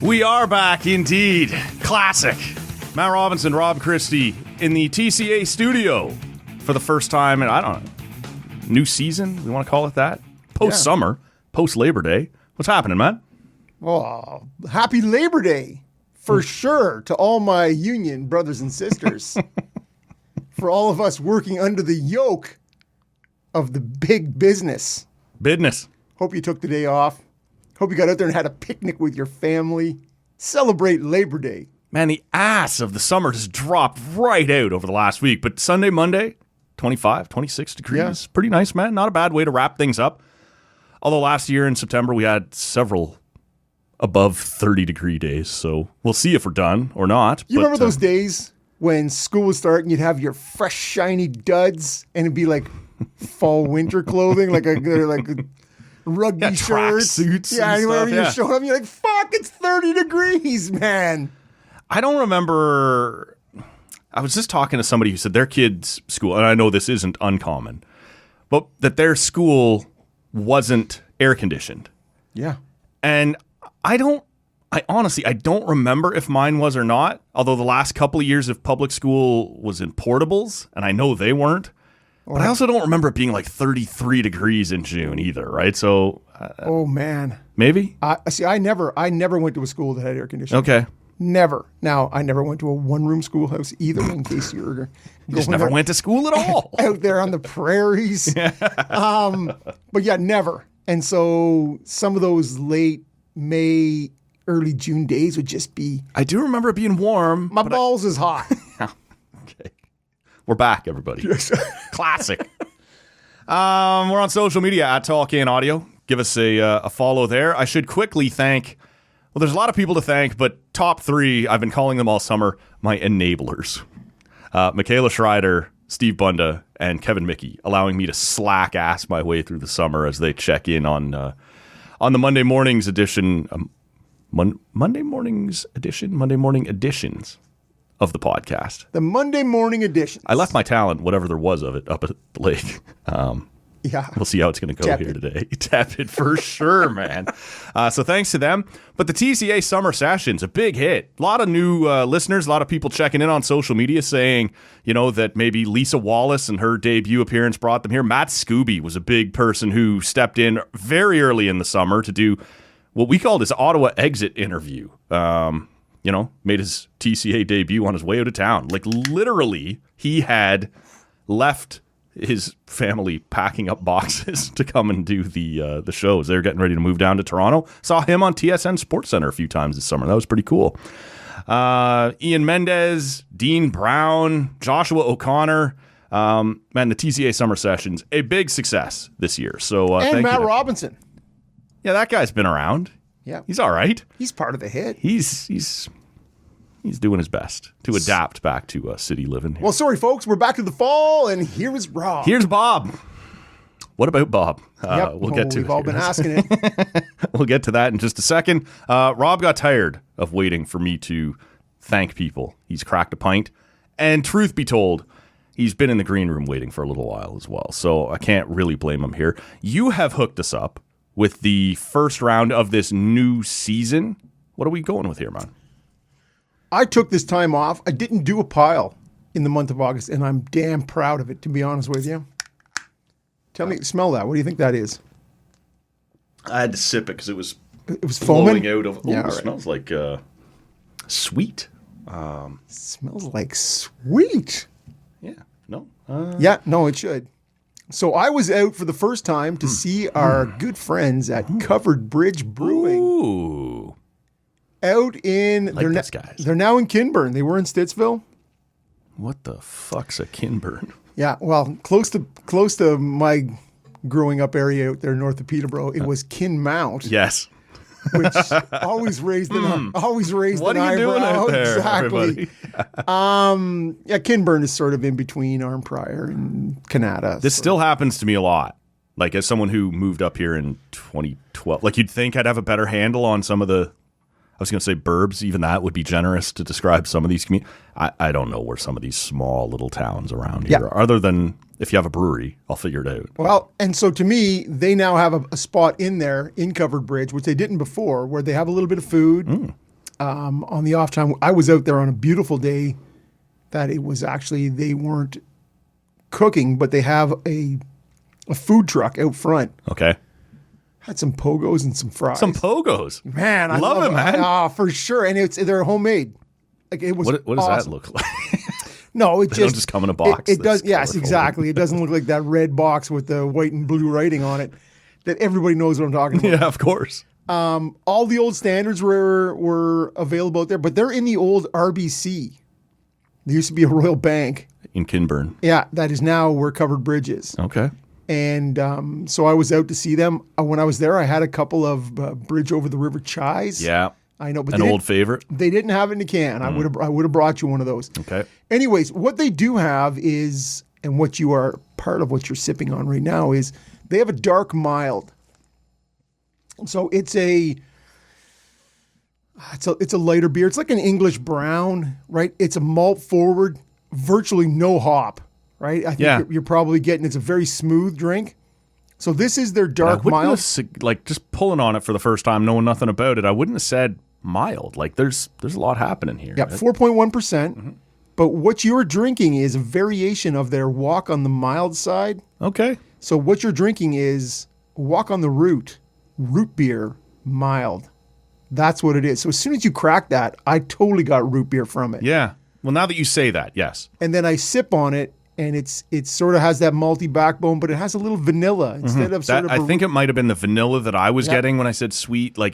We are back indeed. Classic. Matt Robinson, Rob Christie in the TCA studio for the first time in, I don't know, new season? We want to call it that? Post-summer, post-Labor Day. What's happening, man? Oh, happy Labor Day, for sure, to all my union brothers and sisters. For all of us working under the yoke of the big business. Business. Hope you took the day off. Hope you got out there and had a picnic with your family. Celebrate Labor Day. Man, the ass of the summer just dropped right out over the last week. But Sunday, Monday, 25, 26 degrees. Yeah. Pretty nice, man. Not a bad way to wrap things up. Although last year in September, we had several above 30-degree days. So we'll see if we're done or not. You remember those days when school would start and you'd have your fresh, shiny duds and it'd be like fall, winter clothing, like a rugby shirts. Suits. Yeah, and wherever stuff, you show up, you're like, fuck, it's 30 degrees, man. I don't remember. I was just talking to somebody who said their kid's school, and I know this isn't uncommon, but that their school wasn't air conditioned. Yeah. And I honestly don't remember if mine was or not, although the last couple of years of public school was in portables, and I know they weren't. But I also don't remember it being like 33 degrees in June either, right? So, oh man, maybe. See, I never went to a school that had air conditioning. Okay, never. Now, I never went to a one-room schoolhouse either. In case you were just never went to school at all out there on the prairies. But yeah, never. And so some of those late May, early June days would just be. I do remember it being warm. My balls is hot. Okay. We're back, everybody. Classic. We're on social media at Talk In Audio. Give us a follow there. I should quickly thank, well, there's a lot of people to thank, but top three, I've been calling them all summer, my enablers. Michaela Schreider, Steve Bunda, and Kevin Mickey, allowing me to slack ass my way through the summer as they check in on the Monday mornings edition, Monday morning editions of the podcast. The Monday morning edition. I left my talent, whatever there was of it, up at the lake. Yeah. We'll see how it's going to go here today. Tepid for sure, man. So thanks to them. But the TCA Summer Sessions, a big hit. A lot of new listeners, a lot of people checking in on social media saying, that maybe Lisa Wallace and her debut appearance brought them here. Matt Scooby was a big person who stepped in very early in the summer to do what we called his Ottawa exit interview. Made his TCA debut on his way out of town. Like literally, he had left his family packing up boxes to come and do the shows. They were getting ready to move down to Toronto. Saw him on TSN Sports Center a few times this summer. That was pretty cool. Ian Mendez, Dean Brown, Joshua O'Connor. Man, the TCA Summer Sessions, a big success this year. So and Matt Robinson. Yeah, that guy's been around. Yeah, he's all right. He's part of the hit. He's doing his best to adapt back to city living here. Well, sorry, folks. We're back to the fall, and here is Rob. Here's Bob. What about Bob? Yep. We'll get to it. We've all been asking it. We'll get to that in just a second. Rob got tired of waiting for me to thank people. He's cracked a pint. And truth be told, he's been in the green room waiting for a little while as well. So I can't really blame him here. You have hooked us up with the first round of this new season. What are we going with here, man? I took this time off. I didn't do a pile in the month of August, and I'm damn proud of it, to be honest with you. Tell me, smell that. What do you think that is? I had to sip it because it was foaming out of. Yeah, it right. Smells like sweet. Smells like sweet. Yeah. No. Yeah. No, it should. So I was out for the first time to see our good friends at Covered Bridge Brewing. Ooh. Out in they're now in Kinburn. They were in Stittsville. What the fuck's a Kinburn? Yeah, well, close to my growing up area out there north of Peterborough, it was Kinmount. Yes. Which always raised an what eyebrow. What are you doing out there, exactly. Yeah, Kinburn is sort of in between Arnprior and Canada. This still happens to me a lot. Like as someone who moved up here in 2012, like you'd think I'd have a better handle on some of the, I was going to say burbs, even that would be generous to describe some of these communities. I don't know where some of these small little towns around here are, other than if you have a brewery, I'll figure it out. Well, and so to me, they now have a spot in there in Covered Bridge, which they didn't before, where they have a little bit of food. on the off time, I was out there on a beautiful day that it was actually, they weren't cooking, but they have a food truck out front. Okay. Had some pogos and some fries. Some pogos. Man, I love it, man. For sure. And they're homemade. Like it was What does awesome. that look like? No, They don't just come in a box. It does. that's Yes, colorful. exactly. It doesn't look like that red box with the white and blue writing on it that everybody knows what I'm talking about. Yeah, of course. All the old standards were available out there, but they're in the old RBC. There used to be a Royal Bank. In Kinburn. Yeah, that is now where Covered Bridge is. Okay. And so I was out to see them. When I was there, I had a couple of Bridge over the River Chais. Yeah. I know, but An old favorite. they didn't have it in a can. I would have brought you one of those. Okay. Anyways, what they do have is, and what you are part of what you're sipping on right now is, they have a dark mild. So it's a lighter beer. It's like an English brown, right? It's a malt forward, virtually no hop, right? I think you're probably getting, it's a very smooth drink. So this is their dark mild. Like just pulling on it for the first time, knowing nothing about it, I wouldn't have said mild. Like there's a lot happening here. Yeah, 4.1%. But what you're drinking is a variation of their walk on the mild side. Okay. So what you're drinking is walk on the root beer mild. That's what it is. So as soon as you crack that, I totally got root beer from it. Yeah. Well, now that you say that, yes. And then I sip on it, and it sort of has that malty backbone, but it has a little vanilla instead of sort of. I think it might have been the vanilla that I was getting when I said sweet. But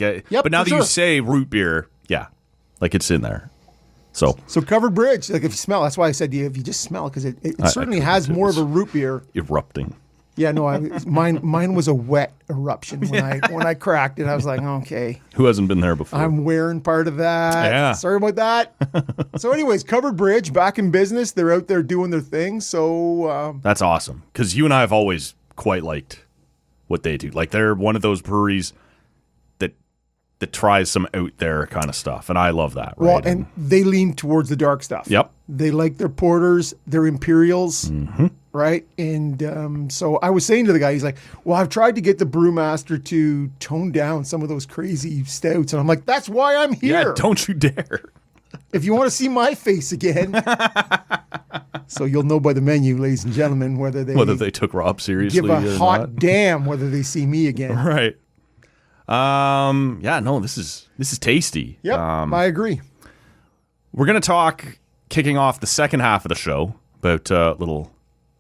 now that you say root beer, yeah, like it's in there. So Covered Bridge, like if you smell, that's why I said to you, if you just smell it, because it certainly has more of a root beer. Erupting. Yeah, no, mine was a wet eruption when I cracked it. I was like, okay. Who hasn't been there before? I'm wearing part of that. Yeah. Sorry about that. So anyways, Covered Bridge, back in business. They're out there doing their thing. So that's awesome. Because you and I have always quite liked what they do. Like they're one of those breweries that tries some out there kind of stuff. And I love that. Right? Well, and they lean towards the dark stuff. Yep. They like their porters, their imperials, right? And so I was saying to the guy, he's like, well, I've tried to get the brewmaster to tone down some of those crazy stouts. And I'm like, that's why I'm here. Yeah, don't you dare. If you want to see my face again. So you'll know by the menu, ladies and gentlemen, whether they took Rob seriously give a or hot not. damn whether they see me again. Right. Yeah, no, this is tasty. Yep, I agree. We're going to talk, kicking off the second half of the show, about little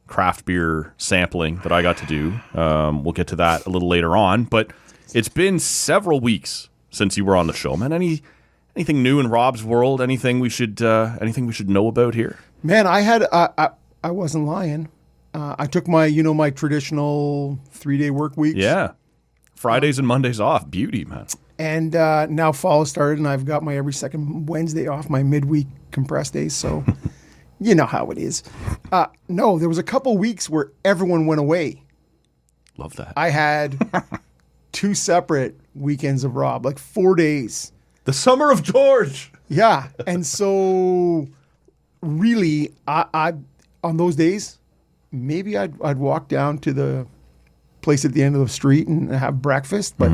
craft beer sampling that I got to do. We'll get to that a little later on, but it's been several weeks since you were on the show, man. Anything new in Rob's world? Anything we should know about here? Man, I had I wasn't lying. I took my traditional 3-day work weeks. Yeah. Fridays and Mondays off. Beauty, man. And now fall has started, and I've got my every second Wednesday off, my midweek compressed days. So you know how it is. No, there was a couple weeks where everyone went away. Love that. I had 2 separate weekends of Rob, like 4 days. The summer of George. Yeah. And so really, I on those days, maybe I'd walk down to the place at the end of the street and have breakfast. But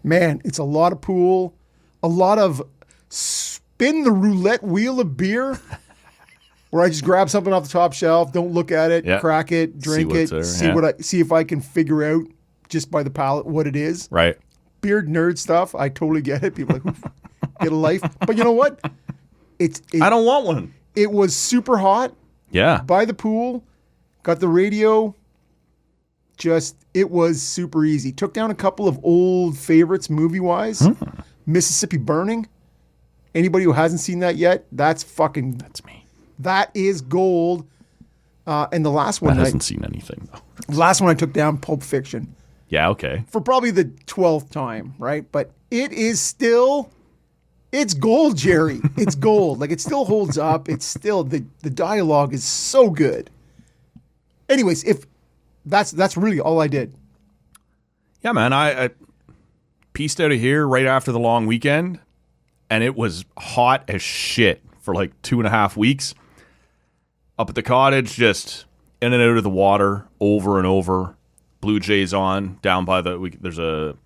man, it's a lot of pool, a lot of spin the roulette wheel of beer where I just grab something off the top shelf, don't look at it, crack it, drink it, see if I can figure out just by the palate what it is. Right. Beard nerd stuff. I totally get it. People are like, get a life. But you know what? I don't want one. It was super hot. Yeah. By the pool. Got the radio. It was super easy. Took down a couple of old favorites movie-wise. Mississippi Burning. Anybody who hasn't seen that yet, that's me. That is gold. And the last one... That hasn't seen anything, though. The last one I took down, Pulp Fiction. Yeah, okay. For probably the 12th time, right? But it is still... It's gold, Jerry. It's gold. Like, it still holds up. It's still... The dialogue is so good. Anyways, that's really all I did. Yeah, man. I pieced out of here right after the long weekend, and it was hot as shit for like 2.5 weeks. Up at the cottage, just in and out of the water, over and over. Blue Jays on, down by there's a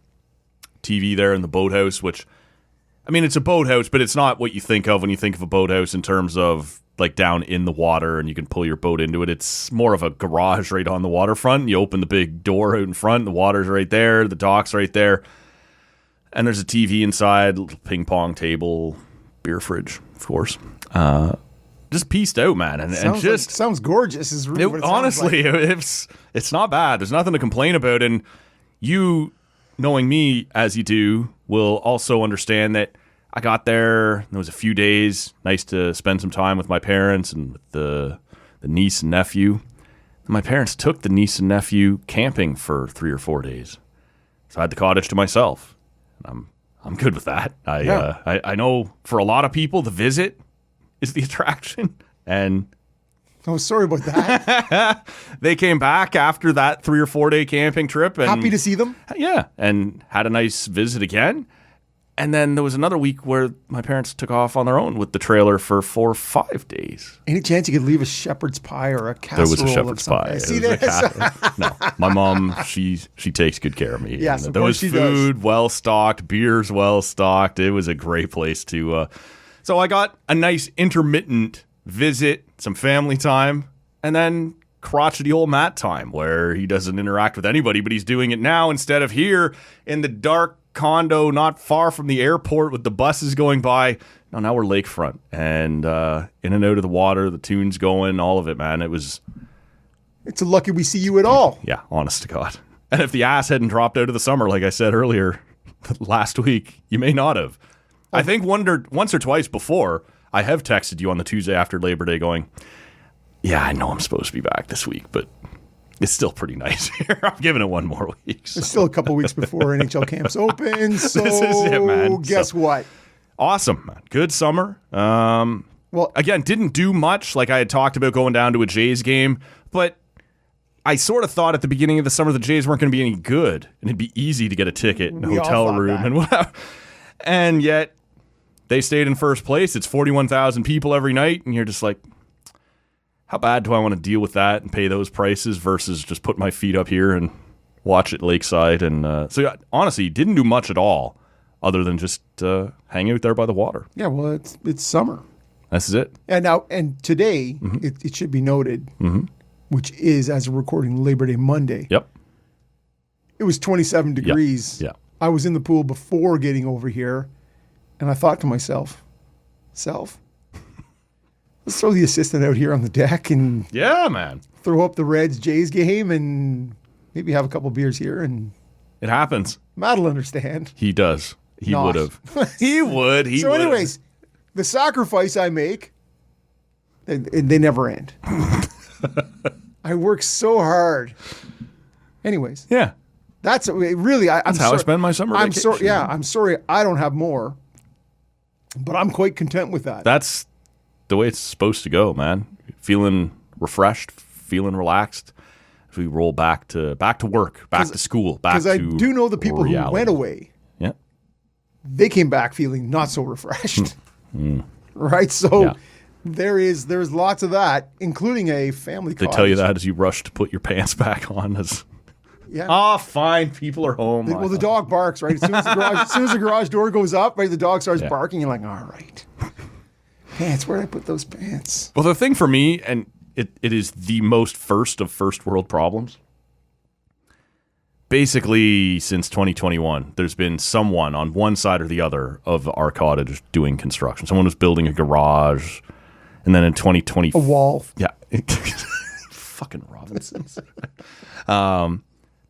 TV there in the boathouse, which, I mean, it's a boathouse, but it's not what you think of when you think of a boathouse in terms of like down in the water and you can pull your boat into it. It's more of a garage right on the waterfront. You open the big door out in front, the water's right there, the dock's right there, and there's a TV inside, little ping pong table, beer fridge, of course. Just pieced out, man, and just sounds gorgeous. Is really what it honestly, sounds like. it's not bad. There's nothing to complain about, and you, knowing me as you do, will also understand that I got there. There was a few days, nice to spend some time with my parents and with the niece and nephew. And my parents took the niece and nephew camping for 3 or 4 days, so I had the cottage to myself. And I'm good with that. I know for a lot of people, the visit is the attraction, and oh, sorry about that. they came back after that 3 or 4 day camping trip, and Happy to see them. Yeah, and had a nice visit again. And then there was another week where my parents took off on their own with the trailer for 4 or 5 days. Any chance you could leave a shepherd's pie or a casserole? There was a shepherd's pie. See that? No, my mom, she takes good care of me. Yes, of there course was she food does. well stocked, beers well stocked. It was a great place to. So I got a nice intermittent visit, some family time, and then crotchety old Matt time where he doesn't interact with anybody, but he's doing it now instead of here in the dark condo not far from the airport with the buses going by. No, now we're lakefront and in and out of the water, the tunes going, all of it, man. It's a lucky we see you at all. Yeah, honest to God. And if the ass hadn't dropped out of the summer, like I said earlier last week, you may not have. I think once or twice before, I have texted you on the Tuesday after Labor Day going, yeah, I know I'm supposed to be back this week, but it's still pretty nice here. I'm giving it one more week. So. It's still a couple weeks before NHL camps open, so this is it, man. Guess what? Awesome, man. Good summer. Well, again, didn't do much. Like I had talked about going down to a Jays game, but I sort of thought at the beginning of the summer the Jays weren't going to be any good, and it'd be easy to get a ticket and a hotel room and whatever. And yet they stayed in first place. It's 41,000 people every night, and you're just like, how bad do I want to deal with that and pay those prices versus just put my feet up here and watch it lakeside? And so honestly, didn't do much at all other than just hang out there by the water. Yeah, well, it's summer. This is it. And today, it should be noted, which is, as a recording, Labor Day Monday. Yep. It was 27 degrees. Yeah. I was in the pool before getting over here, and I thought to myself, let's throw the assistant out here on the deck and yeah, man, throw up the Reds Jays game and maybe have a couple beers here. And it happens. Matt will understand. He does. He would have. He would. He so would've. anyways, the sacrifice I make, they never end. I work so hard. Anyways. Yeah. That's really, That's how I spend my summer vacation. I'm sorry I don't have more, but I'm quite content with that. That's the way it's supposed to go, man. Feeling refreshed, feeling relaxed. As we roll back to work, back to school, back to because I do know the people reality. who went away. Yeah, they came back feeling not so refreshed, right? So there's lots of that, including a family. They tell you that as you rush to put your pants back on. Yeah. Oh, fine. People are home. Well, the dog barks, right? As soon as the garage door goes up, right, the dog starts barking. You're like, all right. Pants, where did I put those pants? Well, the thing for me, and it is the most first of first world problems. Basically, since 2021, there's been someone on one side or the other of our cottage doing construction. Someone was building a garage, and then in 2020, a wall. Yeah, fucking Robinsons.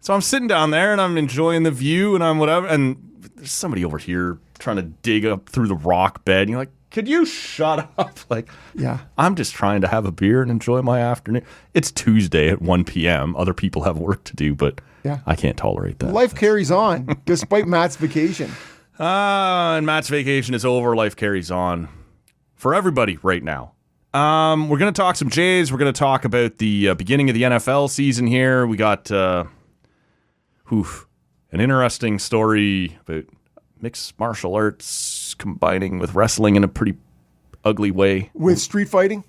So I'm sitting down there and I'm enjoying the view and I'm whatever, and there's somebody over here trying to dig up through the rock bed. And you're like, could you shut up? Like, yeah, I'm just trying to have a beer and enjoy my afternoon. It's Tuesday at 1 p.m. Other people have work to do, but I can't tolerate that. Life carries on despite Matt's vacation. And Matt's vacation is over. Life carries on for everybody right now. We're going to talk some Jays. We're going to talk about the beginning of the NFL season here. We got an interesting story about mixed martial arts combining with wrestling in a pretty ugly way. With street fighting?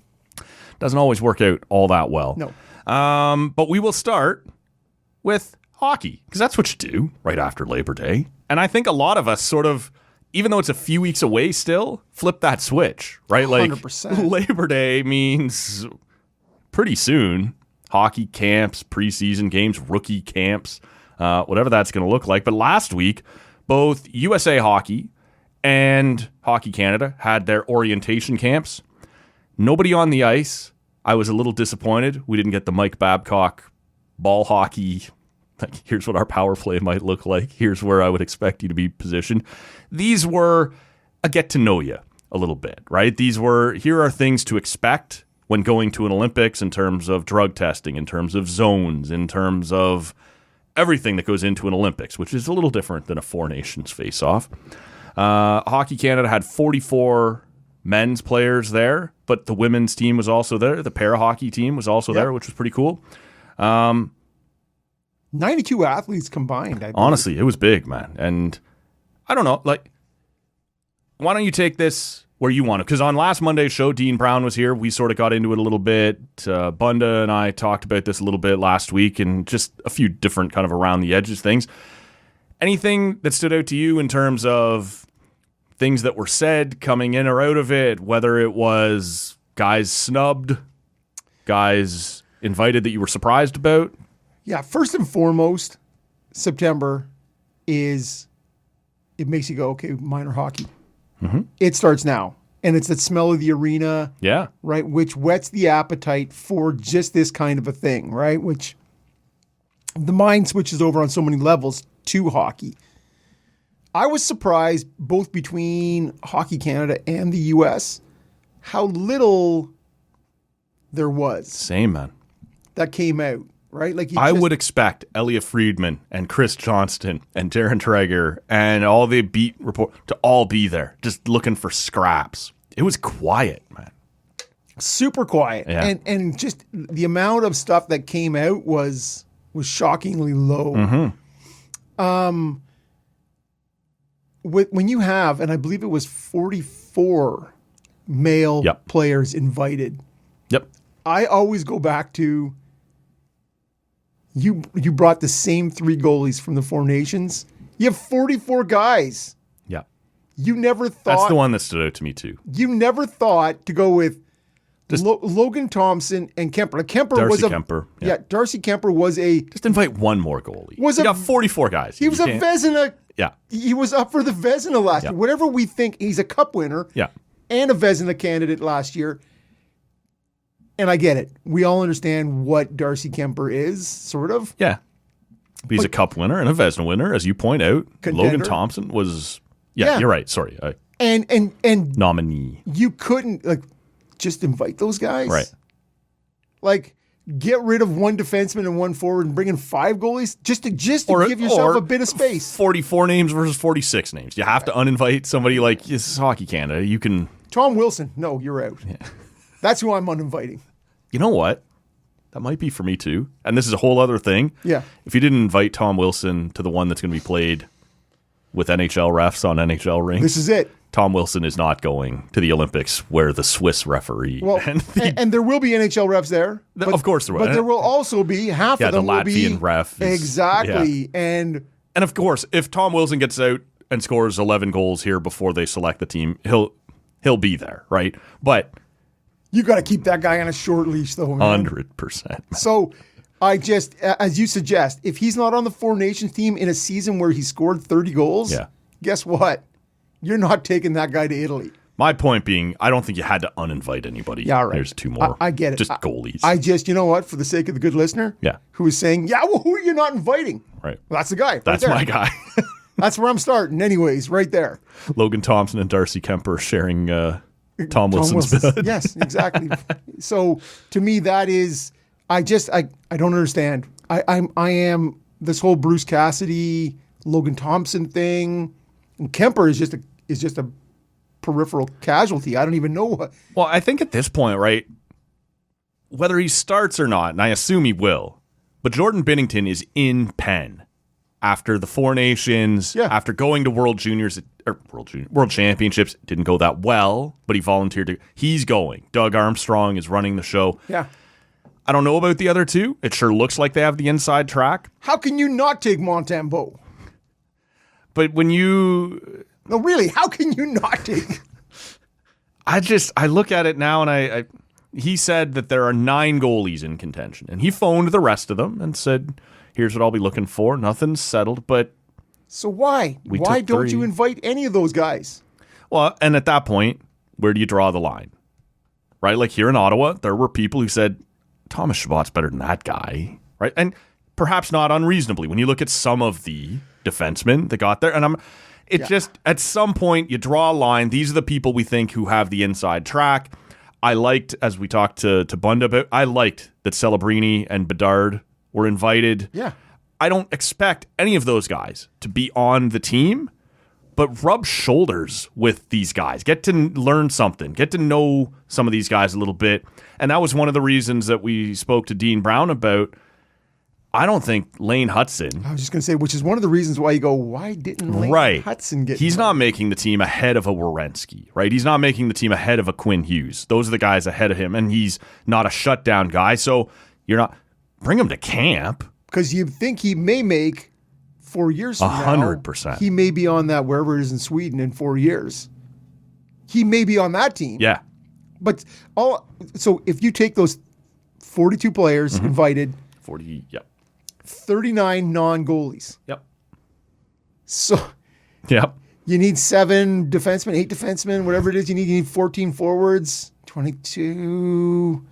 Doesn't always work out all that well. No. But we will start with hockey, because that's what you do right after Labor Day. And I think a lot of us sort of even though it's a few weeks away still, flip that switch, right? 100%. Like Labor Day means pretty soon. Hockey camps, preseason games, rookie camps, whatever that's going to look like. But last week, both USA Hockey and Hockey Canada had their orientation camps. Nobody on the ice. I was a little disappointed. We didn't get the Mike Babcock ball hockey. Like, here's what our power play might look like. Here's where I would expect you to be positioned. These were a get to know you a little bit, right? Here are things to expect when going to an Olympics in terms of drug testing, in terms of zones, in terms of everything that goes into an Olympics, which is a little different than a Four Nations face-off. Hockey Canada had 44 men's players there, but the women's team was also there. The para-hockey team was also there, which was pretty cool. 92 athletes combined. I believe. Honestly, it was big, man. And I don't know, like, why don't you take this where you want to? Because on last Monday's show, Dean Brown was here. We sort of got into it a little bit. Bunda and I talked about this a little bit last week and just a few different kind of around the edges things. Anything that stood out to you in terms of things that were said coming in or out of it, whether it was guys snubbed, guys invited that you were surprised about? Yeah, first and foremost, September it makes you go, okay, minor hockey. Mm-hmm. It starts now. And it's that smell of the arena, right, which whets the appetite for just this kind of a thing, right, which the mind switches over on so many levels to hockey. I was surprised, both between Hockey Canada and the U.S., how little there was. Same, man. That came out, right? Like I would expect Elliot Friedman and Chris Johnston and Darren Traeger and all the beat report to all be there, just looking for scraps. It was quiet, man. Super quiet. Yeah. And just the amount of stuff that came out was shockingly low. Mm-hmm. When you have, and I believe it was 44 male players invited. Yep. I always go back to you brought the same 3 goalies from the Four Nations. You have 44 guys. Yeah. You never thought... That's the one that stood out to me too. You never thought to go with Logan Thompson and Kemper. Darcy Kemper. Yeah, Darcy Kemper was a... Just invite one more goalie. You got 44 guys. He was a Vezina... Yeah. He was up for the Vezina last year. Whatever we think, he's a cup winner and a Vezina candidate last year. And I get it. We all understand what Darcy Kemper is, sort of. Yeah. He's a cup winner and a Vezina winner, as you point out. Contender. Logan Thompson was... Yeah, you're right. Sorry. And nominee. You couldn't just invite those guys. Right. Like, get rid of one defenseman and one forward and bring in 5 goalies just to give yourself a bit of space. 44 names versus 46 names. You have to uninvite somebody like this is Hockey Canada. You can... Tom Wilson. No, you're out. Yeah. That's who I'm uninviting. You know what? That might be for me too. And this is a whole other thing. Yeah. If you didn't invite Tom Wilson to the one that's going to be played with NHL refs on NHL rings. This is it. Tom Wilson is not going to the Olympics where the Swiss referee. Well, and there will be NHL refs there. Of course there will. But there will also be half of them the will be Latvian ref. Exactly. Yeah. And of course, if Tom Wilson gets out and scores 11 goals here before they select the team, he'll be there, right? But you got to keep that guy on a short leash, though, man. 100%. So I just, as you suggest, if he's not on the Four Nations team in a season where he scored 30 goals, guess what? You're not taking that guy to Italy. My point being, I don't think you had to uninvite anybody. Yeah, right. There's 2 more. I get it. Just goalies. You know what? For the sake of the good listener, who is saying, well, who are you not inviting? Right. Well, that's the guy. That's my guy. That's where I'm starting, anyways, right there. Logan Thompson and Darcy Kemper sharing Tom Wilson's bed. Yes, exactly. So to me, that is, I don't understand. I am this whole Bruce Cassidy, Logan Thompson thing. And Kemper is just a peripheral casualty. I don't even know what. Well, I think at this point, right, whether he starts or not, and I assume he will, but Jordan Binnington is in Penn after the Four Nations, after going to World Championships. Didn't go that well, but he volunteered to. He's going. Doug Armstrong is running the show. Yeah. I don't know about the other 2. It sure looks like they have the inside track. How can you not take Montembeault? But when you No, really, how can you not take? I look at it now and he said that there are 9 goalies in contention, and he phoned the rest of them and said, here's what I'll be looking for. Nothing's settled, but So why? Why don't you invite any of those guys? well, and at that point, where do you draw the line? Right? Like here in Ottawa, there were people who said, Thomas Chabot's better than that guy, right? And perhaps not unreasonably when you look at some of the defensemen that got there. And just at some point you draw a line. These are the people we think who have the inside track. I liked, as we talked to Bunda about, I liked that Celebrini and Bedard were invited. Yeah. I don't expect any of those guys to be on the team, but rub shoulders with these guys. Get to learn something. Get to know some of these guys a little bit. And that was one of the reasons that we spoke to Dean Brown about. I don't think Lane Hutson. I was just going to say, which is one of the reasons why you go, why didn't Lane Hutson get He's invited? not making the team ahead of a Werenski, right? He's not making the team ahead of a Quinn Hughes. Those are the guys ahead of him, and he's not a shutdown guy. So you're not bring him to camp. Because you think he may make 4 years from 100%. now. He may be on that wherever it is in Sweden in 4 years. He may be on that team. Yeah. But so if you take those 42 players invited, 40, yep. 39 non-goalies. Yep. So Yep. you need 7 defensemen, 8 defensemen, whatever it is you need 14 forwards, 22.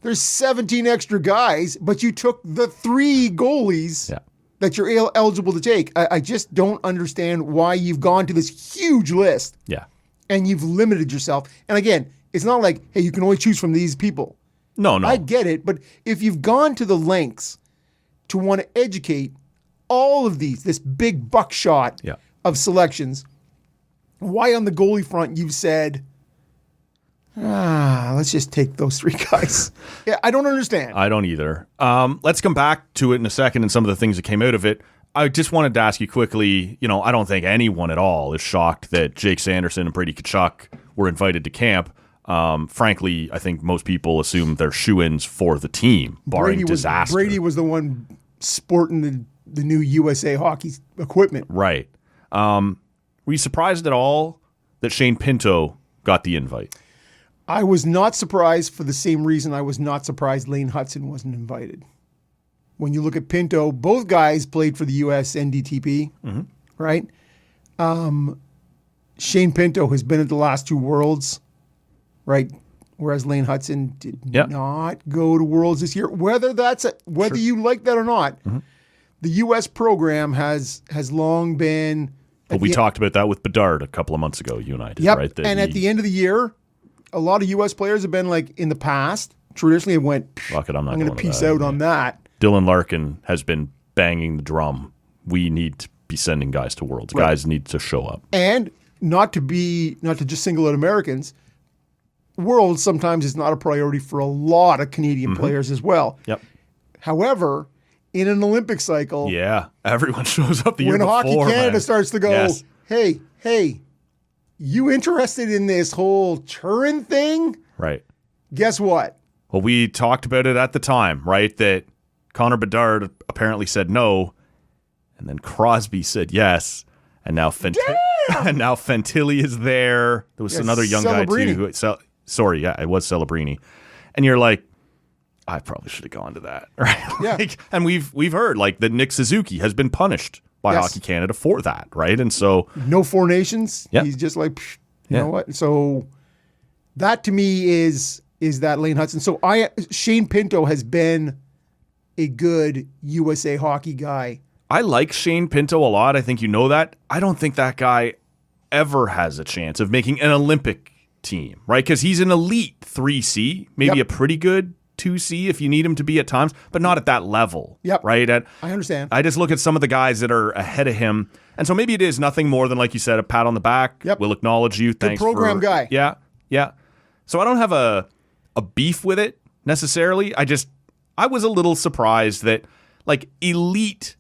There's 17 extra guys, but you took the 3 goalies that you're eligible to take. I just don't understand why you've gone to this huge list. Yeah. And you've limited yourself. And again, it's not like, hey, you can only choose from these people. No. I get it, but if you've gone to the lengths to want to educate all of this big buckshot of selections, why on the goalie front you've said, let's just take those 3 guys? Yeah, I don't understand. I don't either. Let's come back to it in a second and some of the things that came out of it. I just wanted to ask you quickly, I don't think anyone at all is shocked that Jake Sanderson and Brady Tkachuk were invited to camp. Frankly, I think most people assume they're shoo-ins for the team, barring disaster. Brady was the one sporting the new USA Hockey equipment. Right. Were you surprised at all that Shane Pinto got the invite? I was not surprised for the same reason I was not surprised Lane Hutson wasn't invited. When you look at Pinto, both guys played for the US NDTP, right? Shane Pinto has been at the last 2 Worlds, right? Whereas Lane Hutson did not go to Worlds this year. Whether you like that or not, the US program has long been. But we talked about that with Bedard a couple of months ago, you and I did, right? And at the end of the year, a lot of US players have been like in the past, traditionally have went, fuck it, I'm going to peace out on that. Dylan Larkin has been banging the drum. We need to be sending guys to Worlds. Right. Guys need to show up. And not to just single out Americans, Worlds sometimes is not a priority for a lot of Canadian players as well. Yep. However, in an Olympic cycle, everyone shows up the year when before. Hockey Canada starts to go, hey, you interested in this whole Turin thing? Right. Guess what? Well, we talked about it at the time, right? That Connor Bedard apparently said no, and then Crosby said yes, and now Fantilli is there. There was another young Celebrini. guy too. It was Celebrini, and you're like, I probably should have gone to that, right? Yeah. And we've heard that Nick Suzuki has been punished by Hockey Canada for that, right? And so no 4 Nations. He's just like, you know what? So that to me is that Lane Hutson. So Shane Pinto has been a good USA Hockey guy. I like Shane Pinto a lot. I think you know that. I don't think that guy ever has a chance of making an Olympic team, right? Because he's an elite 3C, maybe a pretty good 2C if you need him to be at times, but not at that level, right? I understand. I just look at some of the guys that are ahead of him, and so maybe it is nothing more than, like you said, a pat on the back. We'll acknowledge you. Thanks. Good program guy. Yeah. So I don't have a beef with it necessarily. I was a little surprised that elite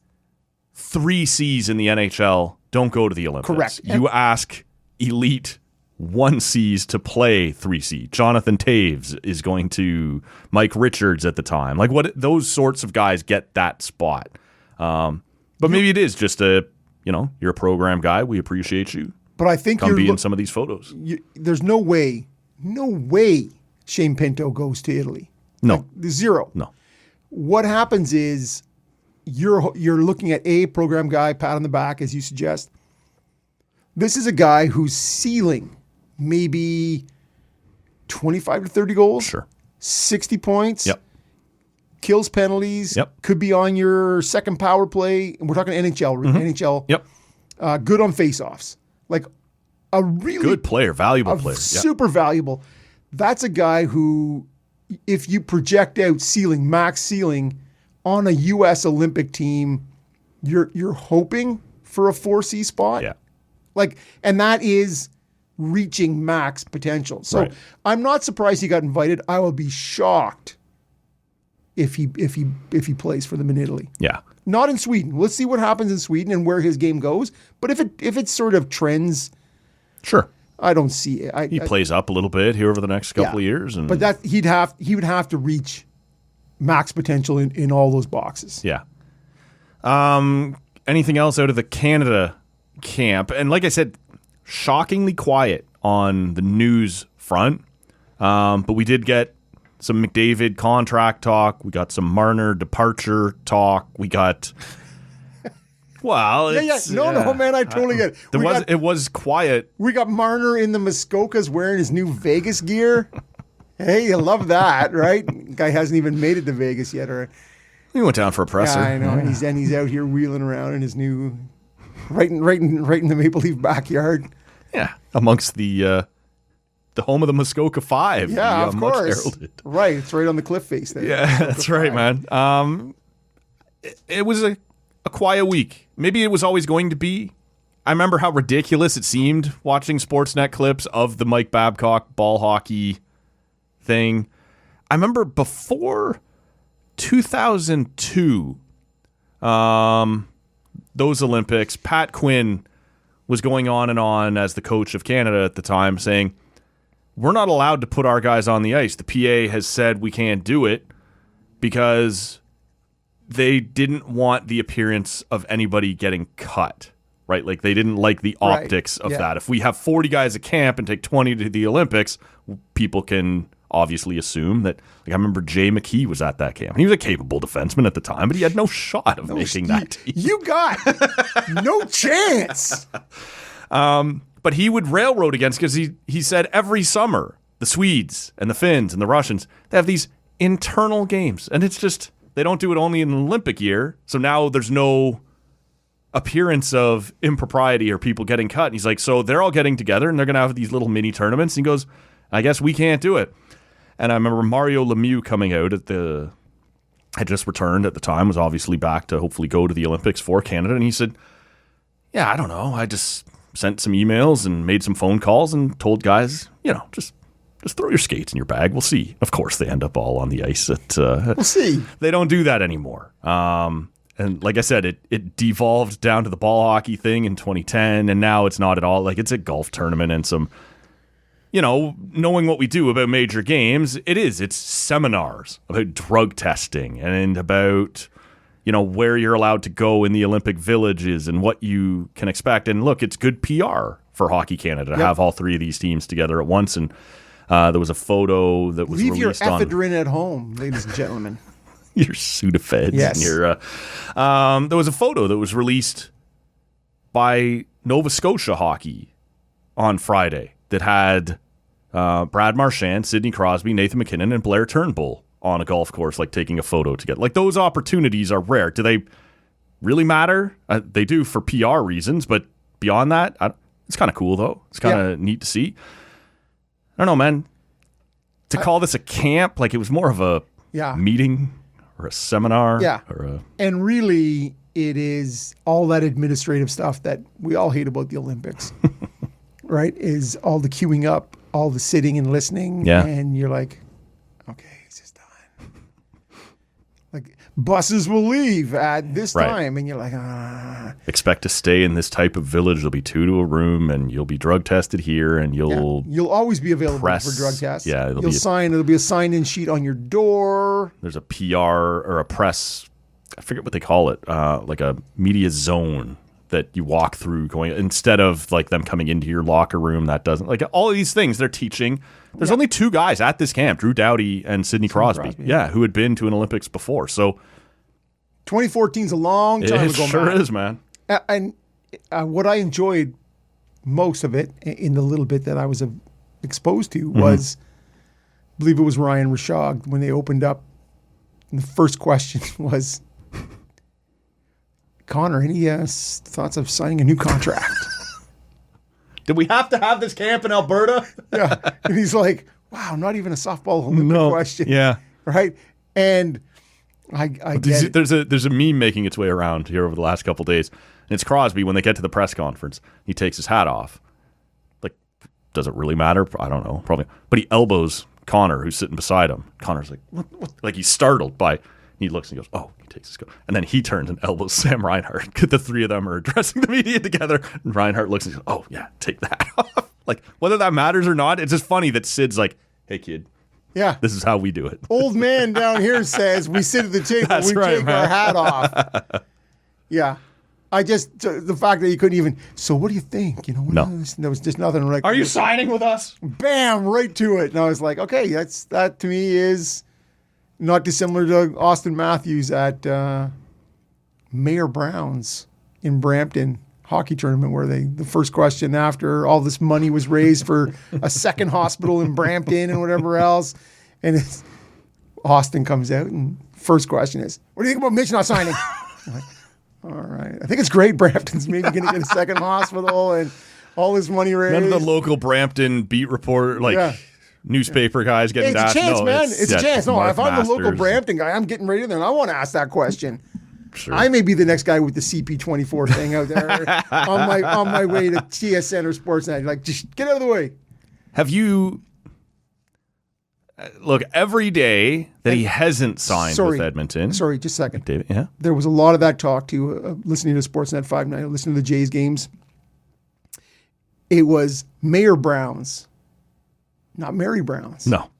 3Cs in the NHL don't go to the Olympics. Correct. You ask elite 1Cs to play 3C. Jonathan Taves is going to Mike Richards at the time. Those sorts of guys get that spot. But maybe it is just you're a program guy. We appreciate you. But I think Come be in some of these photos. there's no way Shane Pinto goes to Italy. No. Like, zero. No. What happens is you're looking at a program guy, pat on the back, as you suggest. This is a guy whose ceiling maybe 25 to 30 goals. Sure. 60 points. Yep. Kills penalties. Yep. Could be on your second power play. We're talking NHL. NHL. Yep. Good on faceoffs. Like a really Good player, valuable player. super valuable. That's a guy who, if you project out max ceiling on a U.S. Olympic team, you're hoping for a 4C spot. Yeah. Like, and that is reaching max potential. So Right. I'm not surprised he got invited. I will be shocked if he plays for them in Italy. Yeah. Not in Sweden. Let's see what happens in Sweden and where his game goes. But if it sort of trends, Sure. I don't see it. He plays up a little bit here over the next couple of years. But that he would have to reach max potential in all those boxes. Yeah. Anything else out of the Canada camp? And like I said, shockingly quiet on the news front. But we did get some McDavid contract talk. We got some Marner departure talk. We got... Well, it's... No, man, I totally get it. It was quiet. We got Marner in the Muskokas wearing his new Vegas gear. Hey, you love that, right? Guy hasn't even made it to Vegas yet, or We went down for a presser. yeah, I know. And he's out here wheeling around in his new, right in the Maple Leaf backyard. Yeah, amongst the home of the Muskoka Five. Yeah, of much course. heralded. Right, it's right on the cliff face there. Yeah, that's right, man. It was a quiet week. Maybe it was always going to be. I remember how ridiculous it seemed watching Sportsnet clips of the Mike Babcock ball hockey thing. I remember before 2002, those Olympics, Pat Quinn was going on and on as the coach of Canada at the time, saying, we're not allowed to put our guys on the ice. The PA has said we can't do it because they didn't want the appearance of anybody getting cut, right? Like they didn't like the optics of that. If we have 40 guys at camp and take 20 to the Olympics, people can obviously assume that. Like I remember Jay McKee was at that camp. He was a capable defenseman at the time, but he had no shot of making that team. You got no chance. But he would railroad against, because he said every summer the Swedes and the Finns and the Russians, they have these internal games, and it's just they don't do it only in the Olympic year. So now there's no appearance of impropriety or people getting cut. And he's like, so they're all getting together and they're going to have these little mini tournaments. And he goes, I guess we can't do it. And I remember Mario Lemieux coming out had just returned at the time, was obviously back to hopefully go to the Olympics for Canada. And he said, yeah, I don't know. I just sent some emails and made some phone calls and told guys, just throw your skates in your bag. We'll see. Of course, they end up all on the ice. We'll see. They don't do that anymore. And like I said, it devolved down to the ball hockey thing in 2010, and now it's not at all. Like it's a golf tournament and some, knowing what we do about major games, it's seminars about drug testing and about, where you're allowed to go in the Olympic villages and what you can expect. And look, it's good PR for Hockey Canada to have all three of these teams together at once. And there was a photo that was Leave your released on... ephedrine at home, ladies and gentlemen. Your Sudafeds. Yes. And your, there was a photo that was released by Nova Scotia Hockey on Friday that had Brad Marchand, Sidney Crosby, Nathan McKinnon, and Blair Turnbull on a golf course, like taking a photo together. Like those opportunities are rare. Do they really matter? They do for PR reasons, but beyond that, it's kind of cool though. It's kind of neat to see. I don't know, man. To call this a camp, like it was more of a meeting or a seminar. Yeah. Or and really, it is all that administrative stuff that we all hate about the Olympics, right? Is all the queuing up, all the sitting and listening. Yeah. And you're like, okay, it's just done. Like buses will leave at this time. And you're like, expect to stay in this type of village. There'll be 2 to a room and you'll be drug tested here and you'll always be available press, for drug tests. Yeah. There'll be a sign-in sheet on your door. There's a PR or a press, I forget what they call it, like a media zone that you walk through going instead of like them coming into your locker room. That doesn't like all of these things they're teaching. There's only 2 guys at this camp, Drew Doughty and Sidney Crosby. Yeah, who had been to an Olympics before. So 2014 is a long time ago. It sure is, man. And what I enjoyed most of it in the little bit that I was exposed to was, I believe it was Ryan Rishaug when they opened up. And the first question was, Connor, any thoughts of signing a new contract? Did we have to have this camp in Alberta? Yeah. And he's like, wow, not even a softball Olympic question. Yeah. Right? And I get it. There's a meme making its way around here over the last couple of days. And it's Crosby when they get to the press conference. He takes his hat off. Like, does it really matter? I don't know. Probably. But he elbows Connor, who's sitting beside him. Connor's like, what? Like, he's startled by... He looks and he goes, oh, he takes his coat. And then he turns and elbows Sam Reinhart. The 3 of them are addressing the media together. And Reinhart looks and he goes, oh, yeah, take that off. Like, whether that matters or not, it's just funny that Sid's like, hey, kid, yeah, this is how we do it. Old man down here says we sit at the table, That's we right, take man. our hat off. Yeah. The fact that you couldn't even, so what do you think? You know, No. There was just nothing like, Are you signing with us? bam, right to it. And I was like, okay, that to me is not dissimilar to Austin Matthews at Mayor Brown's in Brampton hockey tournament, where the first question after all this money was raised for a second hospital in Brampton and whatever else, and Austin comes out and first question is, what do you think about Mitch not signing? I'm like, all right, I think it's great. Brampton's maybe going to get a second hospital and all this money raised. None of the local Brampton beat reporter, newspaper guys getting It's a chance, man. It's a chance. No, Mark if I'm the local Masters. Brampton guy, I'm getting ready there, and I want to ask that question. Sure. I may be the next guy with the CP24 thing out there on my way to TSN or Sportsnet. Like, just get out of the way. Have you look every day that he hasn't signed with Edmonton? Sorry, just a second. David, yeah. There was a lot of that talk to listening to Sportsnet 5 night, listening to the Jays games. It was Mayor Brown's, not Mary Brown's. No.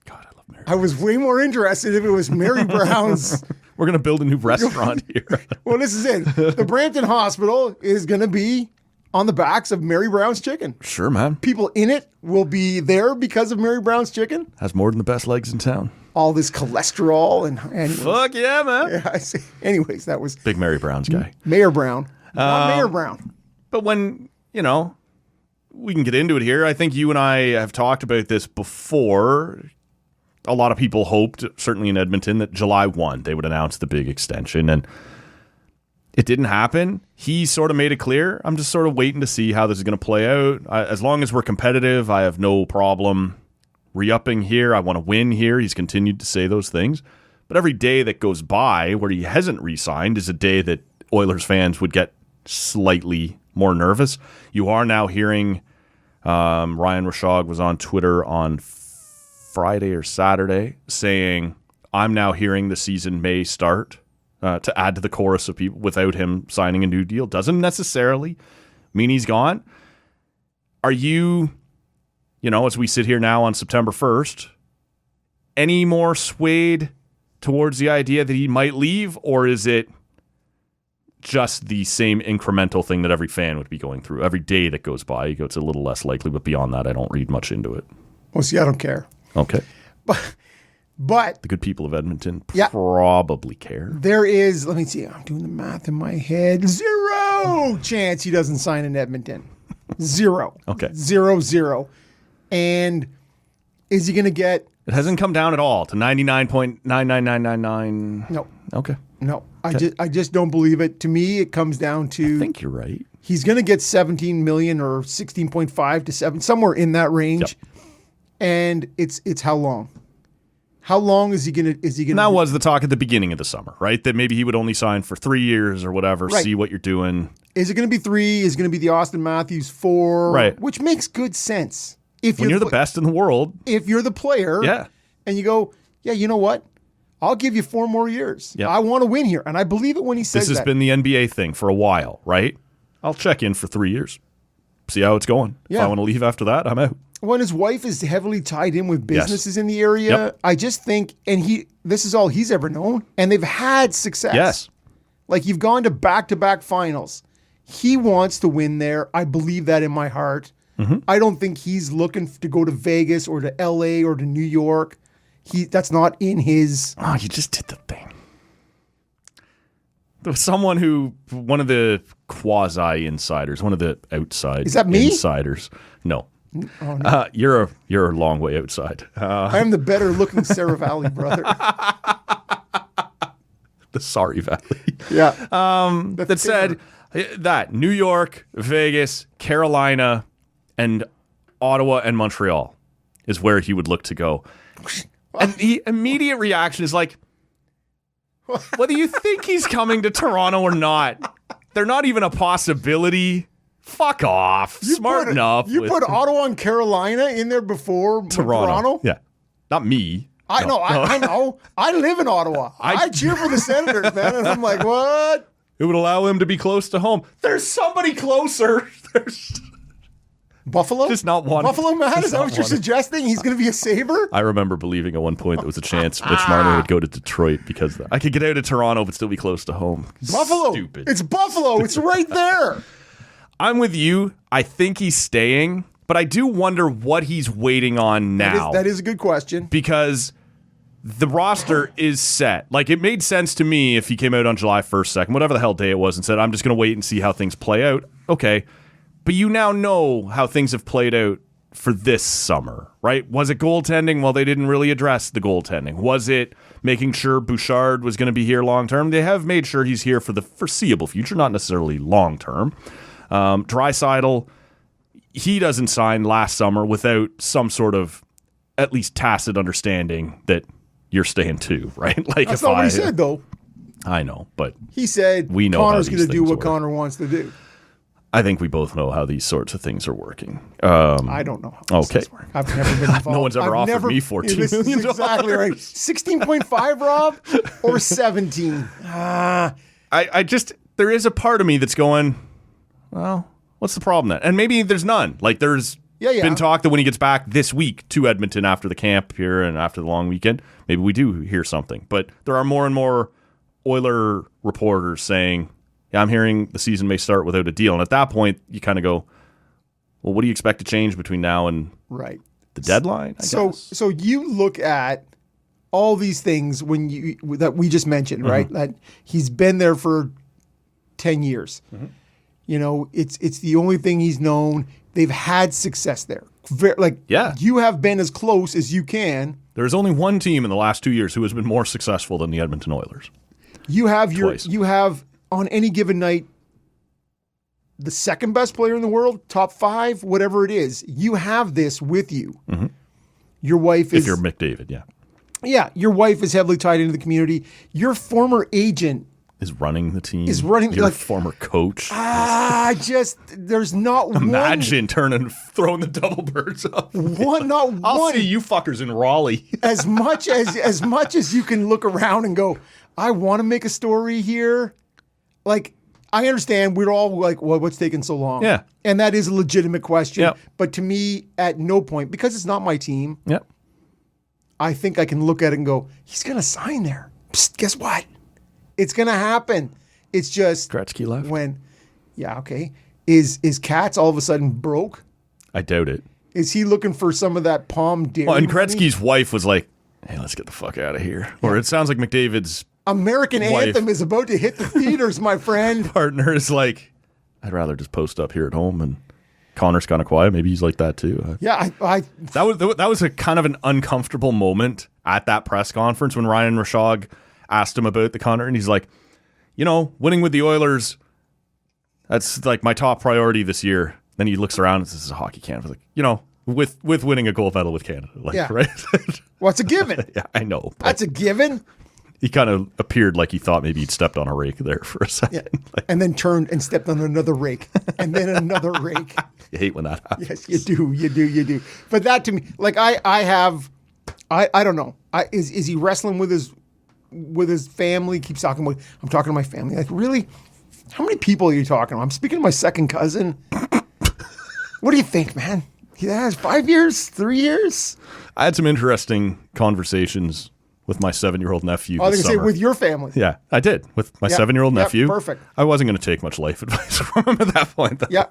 God, I love Mary. I was way more interested if it was Mary Brown's. We're gonna build a new restaurant here. Well, this is it. The Brampton Hospital is going to be on the backs of Mary Brown's Chicken. Sure, man. People in it will be there because of Mary Brown's Chicken. Has more than the best legs in town. All this cholesterol and anyways. Fuck yeah, man. Yeah, I see. Anyways, that was Big Mary Brown's guy. Mayor Brown. Not Mayor Brown. But when, we can get into it here. I think you and I have talked about this before. A lot of people hoped, certainly in Edmonton, that July 1 they would announce the big extension, and it didn't happen. He sort of made it clear, I'm just sort of waiting to see how this is going to play out. As long as we're competitive, I have no problem re-upping here. I want to win here. He's continued to say those things. But every day that goes by where he hasn't re-signed is a day that Oilers fans would get slightly more nervous. You are now hearing Ryan Rishaug was on Twitter on Friday or Saturday saying, I'm now hearing the season may start, to add to the chorus of people without him signing a new deal. Doesn't necessarily mean he's gone. Are you, as we sit here now on September 1st, any more swayed towards the idea that he might leave, or is it just the same incremental thing that every fan would be going through? Every day that goes by, it's a little less likely, but beyond that, I don't read much into it. Well, see, I don't care. Okay. But the good people of Edmonton Yeah. probably care. there is, let me see, I'm doing the math in my head. 0 chance he doesn't sign in Edmonton. 0. Okay. 0. And is he going to get, It hasn't come down at all to 99.99999. no, Okay. no. I just don't believe it. To me, it comes down I to think you're right. he's going to get 17 million or 16.5 to 7, somewhere in that range. Yep. And it's how long? How long is he going to And that was the talk at the beginning of the summer, right? That maybe he would only sign for 3 years or whatever, Right. see what you're doing. Is it going to be 3? Is it going to be the Austin Matthews 4? Right. Which makes good sense. If When you're the best in the world, if you're the player, yeah. and you go, yeah, you know what? I'll give you 4 more years. Yep. I want to win here. And I believe it when he says This has that. been the NBA thing for a while, right? I'll check in for 3 years, see how it's going. If Yeah. I want to leave after that, I'm out. When his wife is heavily tied in with businesses in the area, Yep. I just think, and this is all he's ever known, and they've had success. Yes. Like, you've gone to back-to-back finals. He wants to win there. I believe that in my heart. I don't think he's looking to go to Vegas or to LA or to New York. That's not in his. Oh, you just did the thing. There was someone one of the quasi insiders, one of the outside. Is that me? Insiders? No. Oh, no. You're a long way outside. I am the better looking Sarah Valley brother. The Sorry Valley. Yeah. That said that New York, Vegas, Carolina, and Ottawa and Montreal is where he would look to go. And the immediate reaction is like, whether you think he's coming to Toronto or not, they're not even a possibility. Fuck off. Smart enough. You put Ottawa and Carolina in there before Toronto? Yeah. Not me. I know. I live in Ottawa. I cheer for the Senators, man. And I'm like, what? It would allow him to be close to home. There's somebody closer. There's Buffalo? just not one. Buffalo, man? Is that what you're suggesting? He's going to be a Sabre? I remember believing at one point there was a chance Mitch Marner would go to Detroit because I could get out of Toronto but still be close to home. Buffalo. Stupid. It's Buffalo. It's right there. I'm with you. I think he's staying, but I do wonder what he's waiting on now. That is a good question. Because the roster is set. Like, it made sense to me if he came out on July 1st, 2nd, whatever the hell day it was, and said, I'm just going to wait and see how things play out. Okay. But you now know how things have played out for this summer, right? Was it goaltending? Well, they didn't really address the goaltending. Was it making sure Bouchard was going to be here long term? They have made sure he's here for the foreseeable future, not necessarily long term. Draisaitl, he doesn't sign last summer without some sort of at least tacit understanding that you're staying too, right? Like, That's not what he said, though. I know, but he said we know Connor's going to do what Connor wants to do. I think we both know how these sorts of things are working. I don't know how okay. things work. I've never been involved. No one's ever offered me $14 this million. Is exactly right. 16.5, Rob, or 17? I just, there is a part of me that's going, well, what's the problem then? And maybe there's none. Like, there's been talk that when he gets back this week to Edmonton after the camp here and after the long weekend, maybe we do hear something. But there are more and more Oiler reporters saying, yeah, I'm hearing the season may start without a deal. And at that point, you kind of go, well, what do you expect to change between now and the deadline? I guess? So you look at all these things that we just mentioned, right? That he's been there for 10 years. You know, it's the only thing he's known. They've had success there. You have been as close as you can. There's only one team in the last 2 years who has been more successful than the Edmonton Oilers. You have on any given night the second best player in the world, top 5, whatever it is. You have this with you. Your wife is... If you're McDavid, yeah. Yeah, your wife is heavily tied into the community. Your former agent is running the team. Your former coach. There's not Imagine throwing the double birds up. I'll see you fuckers in Raleigh. as much as you can look around and go, I want to make a story here. Like, I understand we're all like, well, what's taking so long? Yeah. And that is a legitimate question. Yep. But to me, at no point, because it's not my team, Yep. I think I can look at it and go, he's going to sign there. Psst, guess what? It's going to happen. It's just Gretzky left. Is Katz all of a sudden broke? I doubt it. Is he looking for some of that Palm Dairy and money? Gretzky's wife was like, hey, let's get the fuck out of here. Or it sounds like McDavid's American Anthem is about to hit the theaters, my friend. Partner is like, I'd rather just post up here at home. And Connor's kind of quiet. Maybe he's like that too. That was a kind of an uncomfortable moment at that press conference when Ryan Rishaug asked him about the Connor, and he's like, winning with the Oilers, that's like my top priority this year. Then he looks around and says, this is a hockey Canada. Like, with winning a gold medal with Canada. Right? Well, it's a given. Yeah, I know. That's a given. He kind of appeared like he thought maybe he'd stepped on a rake there for a second. Yeah. And then turned and stepped on another rake. And then another rake. You hate when that happens. Yes, you do. You do. But that to me, like I don't know. Is he wrestling with his family? Keeps talking about, I'm talking to my family. Like, really? How many people are you talking to? I'm speaking to my second cousin. What do you think, man? He has 5 years, 3 years? I had some interesting conversations with my 7-year-old nephew. I was this going to say summer. with your family. Yeah, I did with my Yep. 7-year-old Yep, nephew. perfect. I wasn't going to take much life advice from him at that point. Yeah.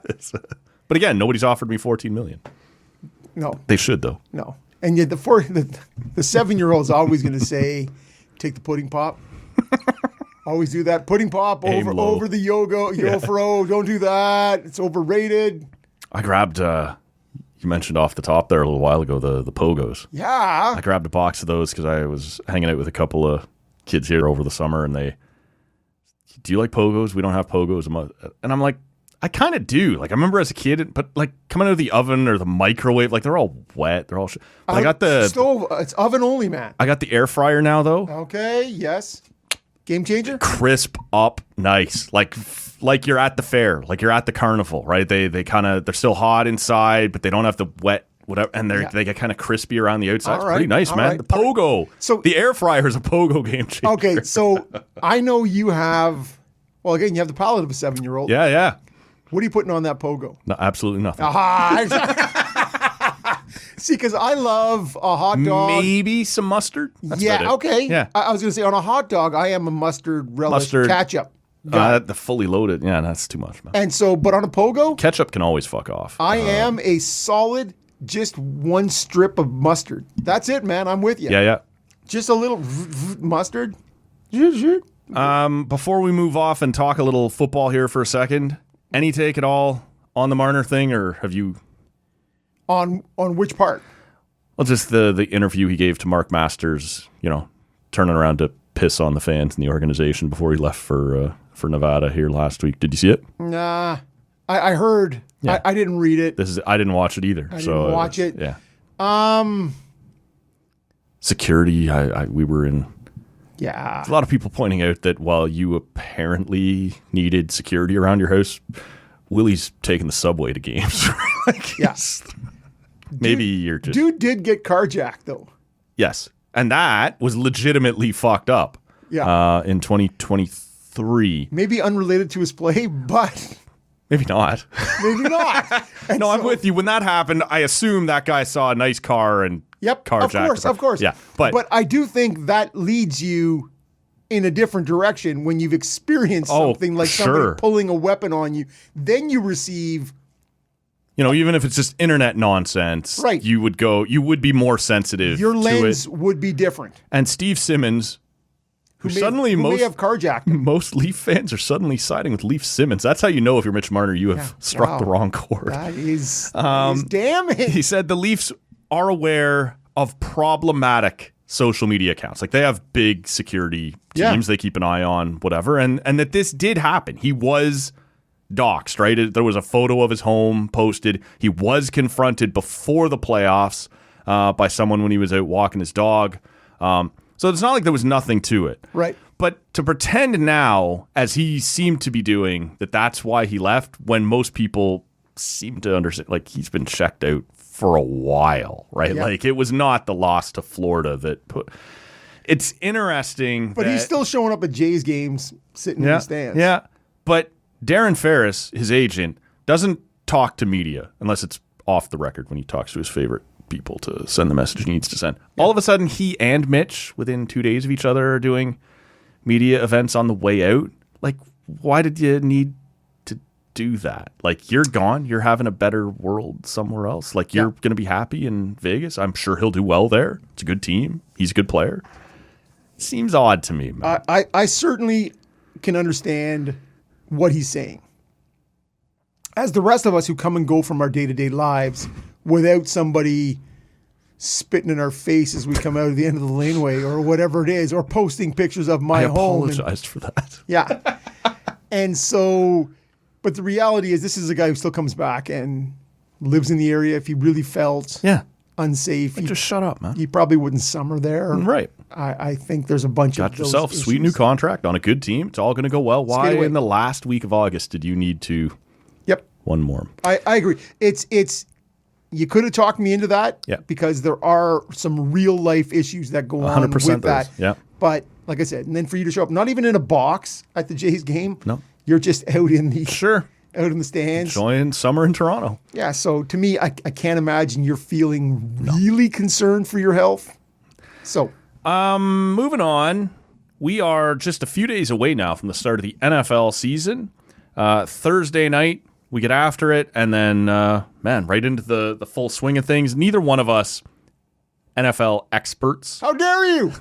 But again, nobody's offered me $14 million. No, They should though. no. And yet the 7-year-old's always going to say, take the pudding pop. Always do that. Pudding pop Aim low. over the Yo-Fro. Don't do that. It's overrated. I grabbed. You mentioned off the top there a little while ago the pogos. Yeah. I grabbed a box of those because I was hanging out with a couple of kids here over the summer, and they, do you like pogos? We don't have pogos. And I'm like, I kind of do. Like, I remember as a kid, but like coming out of the oven or the microwave, like they're all wet. They're all. But I got the stove. It's oven only, man. I got the air fryer now though. Okay. Yes. Game changer. Crisp up, nice. Like you're at the fair, like you're at the carnival, right? They kind of, they're still hot inside, but they don't have the wet whatever, and they get kind of crispy around the outside. All It's right, pretty nice, all man. right. The pogo. So the air fryer is a pogo game changer. Okay, so I know you have. Well, again, you have the palate of a 7-year-old. Yeah. What are you putting on that pogo? No, absolutely nothing. See, because I love a hot dog. Maybe some mustard. That's about it. Okay. Yeah. I was going to say on a hot dog, I am a mustard relish ketchup. The fully loaded. Yeah, that's too much, man. And so, but on a pogo, Ketchup can always fuck off. I am a solid, just one strip of mustard. That's it, man. I'm with you. Yeah. Just a little mustard. Before we move off and talk a little football here for a second, any take at all on the Marner thing, or have you? On which part? Well, just the interview he gave to Mark Masters, turning around to piss on the fans and the organization before he left for Nevada here last week. Did you see it? Nah. I heard. Yeah. I didn't read it. I didn't watch it either. I didn't watch it. Yeah. Security, we were in. Yeah. A lot of people pointing out that while you apparently needed security around your house, Willie's taking the subway to games. Yes. Maybe you're just. Dude did get carjacked, though. Yes. And that was legitimately fucked up. Yeah. In 2023. Maybe unrelated to his play, but Maybe not. maybe not. And No, I'm so- with you. When that happened, I assume that guy saw a nice car and carjacked. Of course. Yeah, but I do think that leads you in a different direction when you've experienced something like somebody pulling a weapon on you. Then you receive, even if it's just internet nonsense, Right. you would be more sensitive your to lens it. would be different. And Steve Simmons, who suddenly may have carjacked him. most Leaf fans are suddenly siding with Leaf Simmons. That's how you know if you're Mitch Marner, you have struck the wrong chord. That is damning. He said the Leafs are aware of problematic social media accounts. Like they have big security teams they keep an eye on, whatever, and that this did happen. He was doxxed, right? There was a photo of his home posted. He was confronted before the playoffs by someone when he was out walking his dog. So it's not like there was nothing to it. Right. But to pretend now, as he seemed to be doing, that that's why he left, when most people seem to understand, like he's been checked out for a while, right? Yeah. Like it was not the loss to Florida that put. It's interesting, But he's still showing up at Jays games, sitting in the stands. Yeah, but Darren Ferris, his agent, doesn't talk to media unless it's off the record when he talks to his favorite people to send the message he needs to send. All of a sudden, he and Mitch, within 2 days of each other, are doing media events on the way out. Like, why did you need to do that? Like, you're gone. You're having a better world somewhere else. Like, you're going to be happy in Vegas. I'm sure he'll do well there. It's a good team. He's a good player. Seems odd to me, man. I certainly can understand what he's saying. As the rest of us who come and go from our day-to-day lives without somebody spitting in our face as we come out of the end of the laneway or whatever it is, or posting pictures of my I home. apologized for that. Yeah. And so, but the reality is this is a guy who still comes back and lives in the area. If he really felt unsafe, just shut up, man. he probably wouldn't summer there. Right. I think there's a bunch of Got those yourself a sweet new issues. contract on a good team. It's all going to go well. Why away. in the last week of August did you need to one more? I agree. It's you could have talked me into that because there are some real life issues that go on 100% with that. Yeah. But like I said, and then for you to show up, not even in a box at the Jays game. No. You're just out in the out in the stands. Enjoying summer in Toronto. Yeah. So to me, I can't imagine you're feeling really concerned for your health. So Moving on, we are just a few days away now from the start of the NFL season. Thursday night, we get after it, and then, right into the full swing of things. Neither one of us NFL experts. How dare you?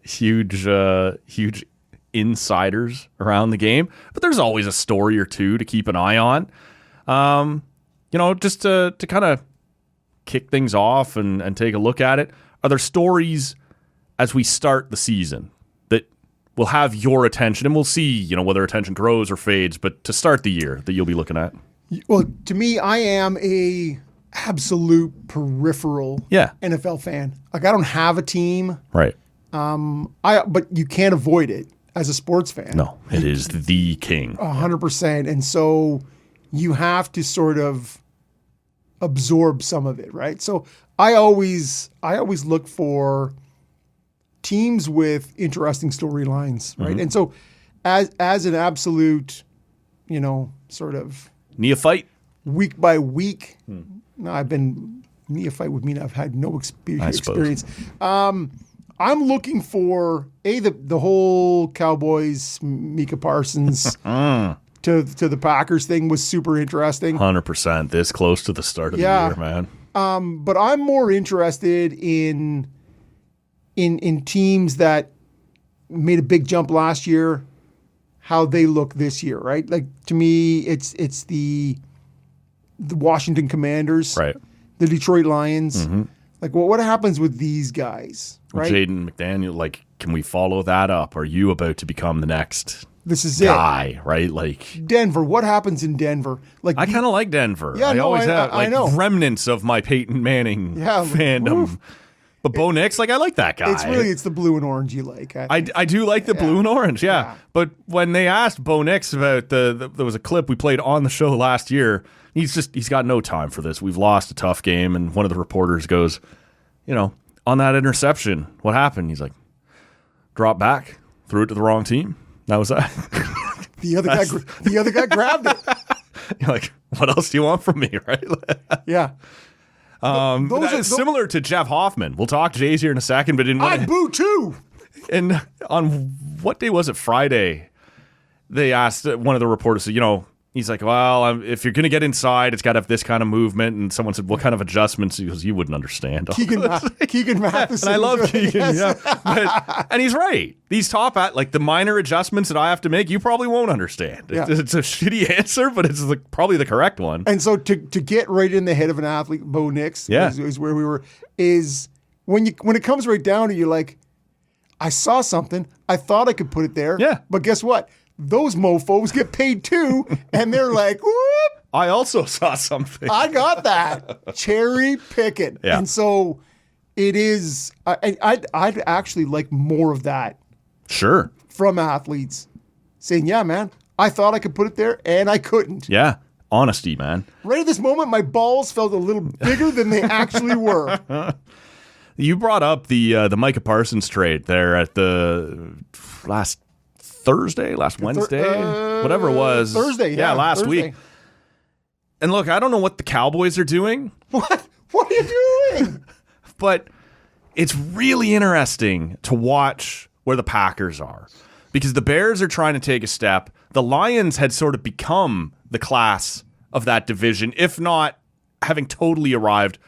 Huge insiders around the game, but there's always a story or two to keep an eye on. Just to kind of kick things off and take a look at it. Are there stories as we start the season that will have your attention, and we'll see, whether attention grows or fades, but to start the year that you'll be looking at? Well, to me, I am a absolute peripheral NFL fan. Like, I don't have a team. Right. But you can't avoid it as a sports fan. No, it is the king. 100%. And so you have to sort of absorb some of it, right? So I always look for teams with interesting storylines, right? Mm-hmm. And so as an absolute, sort of neophyte, week by week. No, I've been neophyte with me. I've had no experience. I'm looking for the whole Cowboys Micah Parsons to the Packers thing was super interesting. 100%. This close to the start of the year, man. But I'm more interested in teams that made a big jump last year, how they look this year, right? Like, to me, it's the Washington Commanders, right? The Detroit Lions. Mm-hmm. Like, what happens with these guys, right? Jaden McDaniel, like, can we follow that up? Are you about to become the next guy, right? Like, Denver, what happens in Denver? Like, I kind of like Denver. Yeah, I know. Remnants of my Peyton Manning fandom. Oof. But Bo Nix, I like that guy. It's the blue and orange you like. I do like the blue and orange, yeah. But when they asked Bo Nix about there was a clip we played on the show last year, he's got no time for this. We've lost a tough game, and one of the reporters goes, on that interception, what happened? He's like, drop back, threw it to the wrong team. That was that. The other guy grabbed it. You're like, what else do you want from me, right? Yeah. Similar to Jeff Hoffman. We'll talk Jays here in a second, but I'd boo too. And on what day was it? Friday. They asked one of the reporters, he's like, well, if you're going to get inside, it's got to have this kind of movement. And someone said, what kind of adjustments? He goes, you wouldn't understand. Keegan Matheson. And I love Keegan, and he's right. These the minor adjustments that I have to make, you probably won't understand. Yeah. It's a shitty answer, but it's probably the correct one. And so to get right in the head of an athlete, Bo Nix, is where we were, is when it comes right down to you, like, I saw something, I thought I could put it there, but guess what? Those mofos get paid too, and they're like, whoop. I also saw something. I got that. Cherry picking. Yeah. And so it is, I'd actually like more of that. Sure. From athletes saying, yeah, man, I thought I could put it there, and I couldn't. Yeah. Honesty, man. Right at this moment, my balls felt a little bigger than they actually were. You brought up the Micah Parsons trade there at the last Wednesday, whatever it was. Thursday, last week. And look, I don't know what the Cowboys are doing. What are you doing? But it's really interesting to watch where the Packers are, because the Bears are trying to take a step. The Lions had sort of become the class of that division, if not having totally arrived,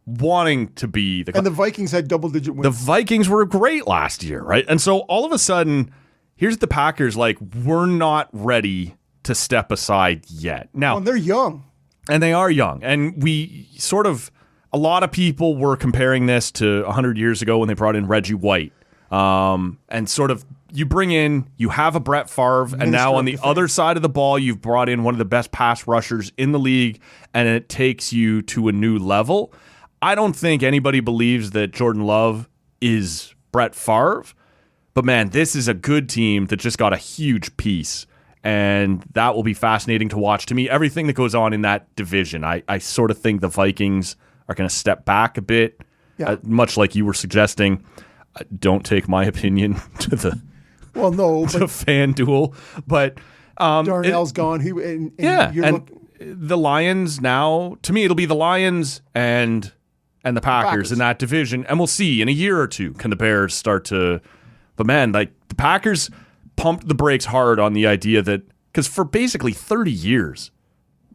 wanting to be and the Vikings had double-digit wins. The Vikings were great last year, right? And so all of a sudden, here's the Packers, we're not ready to step aside yet. Now, they're young. And they are young. And we a lot of people were comparing this to 100 years ago when they brought in Reggie White. And you have a Brett Favre, and now on the other side of the ball, you've brought in one of the best pass rushers in the league, and it takes you to a new level. I don't think anybody believes that Jordan Love is Brett Favre. But man, this is a good team that just got a huge piece, and that will be fascinating to watch. To me, everything that goes on in that division, I sort of think the Vikings are going to step back a bit, much like you were suggesting. Don't take my opinion to the fan duel, but Darnell's gone. The Lions now. To me, it'll be the Lions and and the Packers in that division. And we'll see in a year or two, can the Bears start to... But man, like the Packers pumped the brakes hard on the idea that... Because for basically 30 years,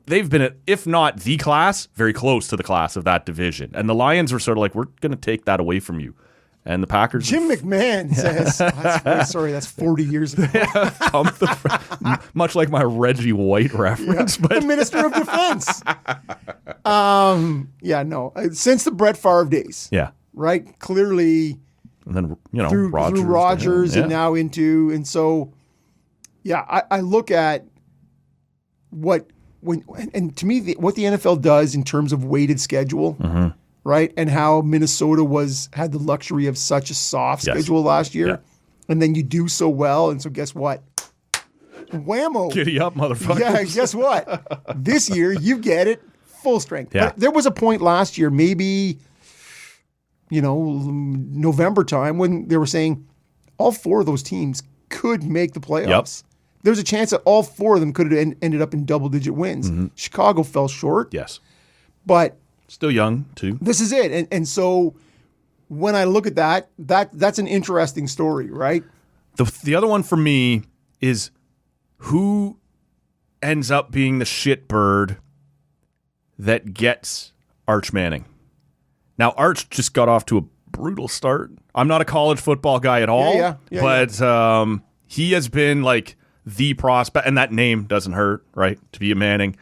they've been, if not the class, very close to the class of that division. And the Lions were sort of like, we're going to take that away from you. And the Packers... Jim McMahon says... that's 40 years ago. Much like my Reggie White reference. Yeah, but the Minister of Defense. Since the Brett Favre days. Yeah. Right? Clearly... And then, through Rodgers and now into... And so, I look at what the NFL does in terms of weighted schedule... Mm-hmm. Right, and how Minnesota had the luxury of such a soft schedule last year, and then you do so well, and so guess what? Whammo! Giddy up, motherfucker! Yeah, guess what? This year you get it full strength. Yeah. But there was a point last year, maybe November time, when they were saying all four of those teams could make the playoffs. Yep. There's a chance that all four of them could have ended up in double-digit wins. Mm-hmm. Chicago fell short. Yes, but. Still young, too. This is it. And so when I look at that's an interesting story, right? The other one for me is who ends up being the shitbird that gets Arch Manning. Now, Arch just got off to a brutal start. I'm not a college football guy at all, but he has been like the prospect, and that name doesn't hurt, right, to be a Manning.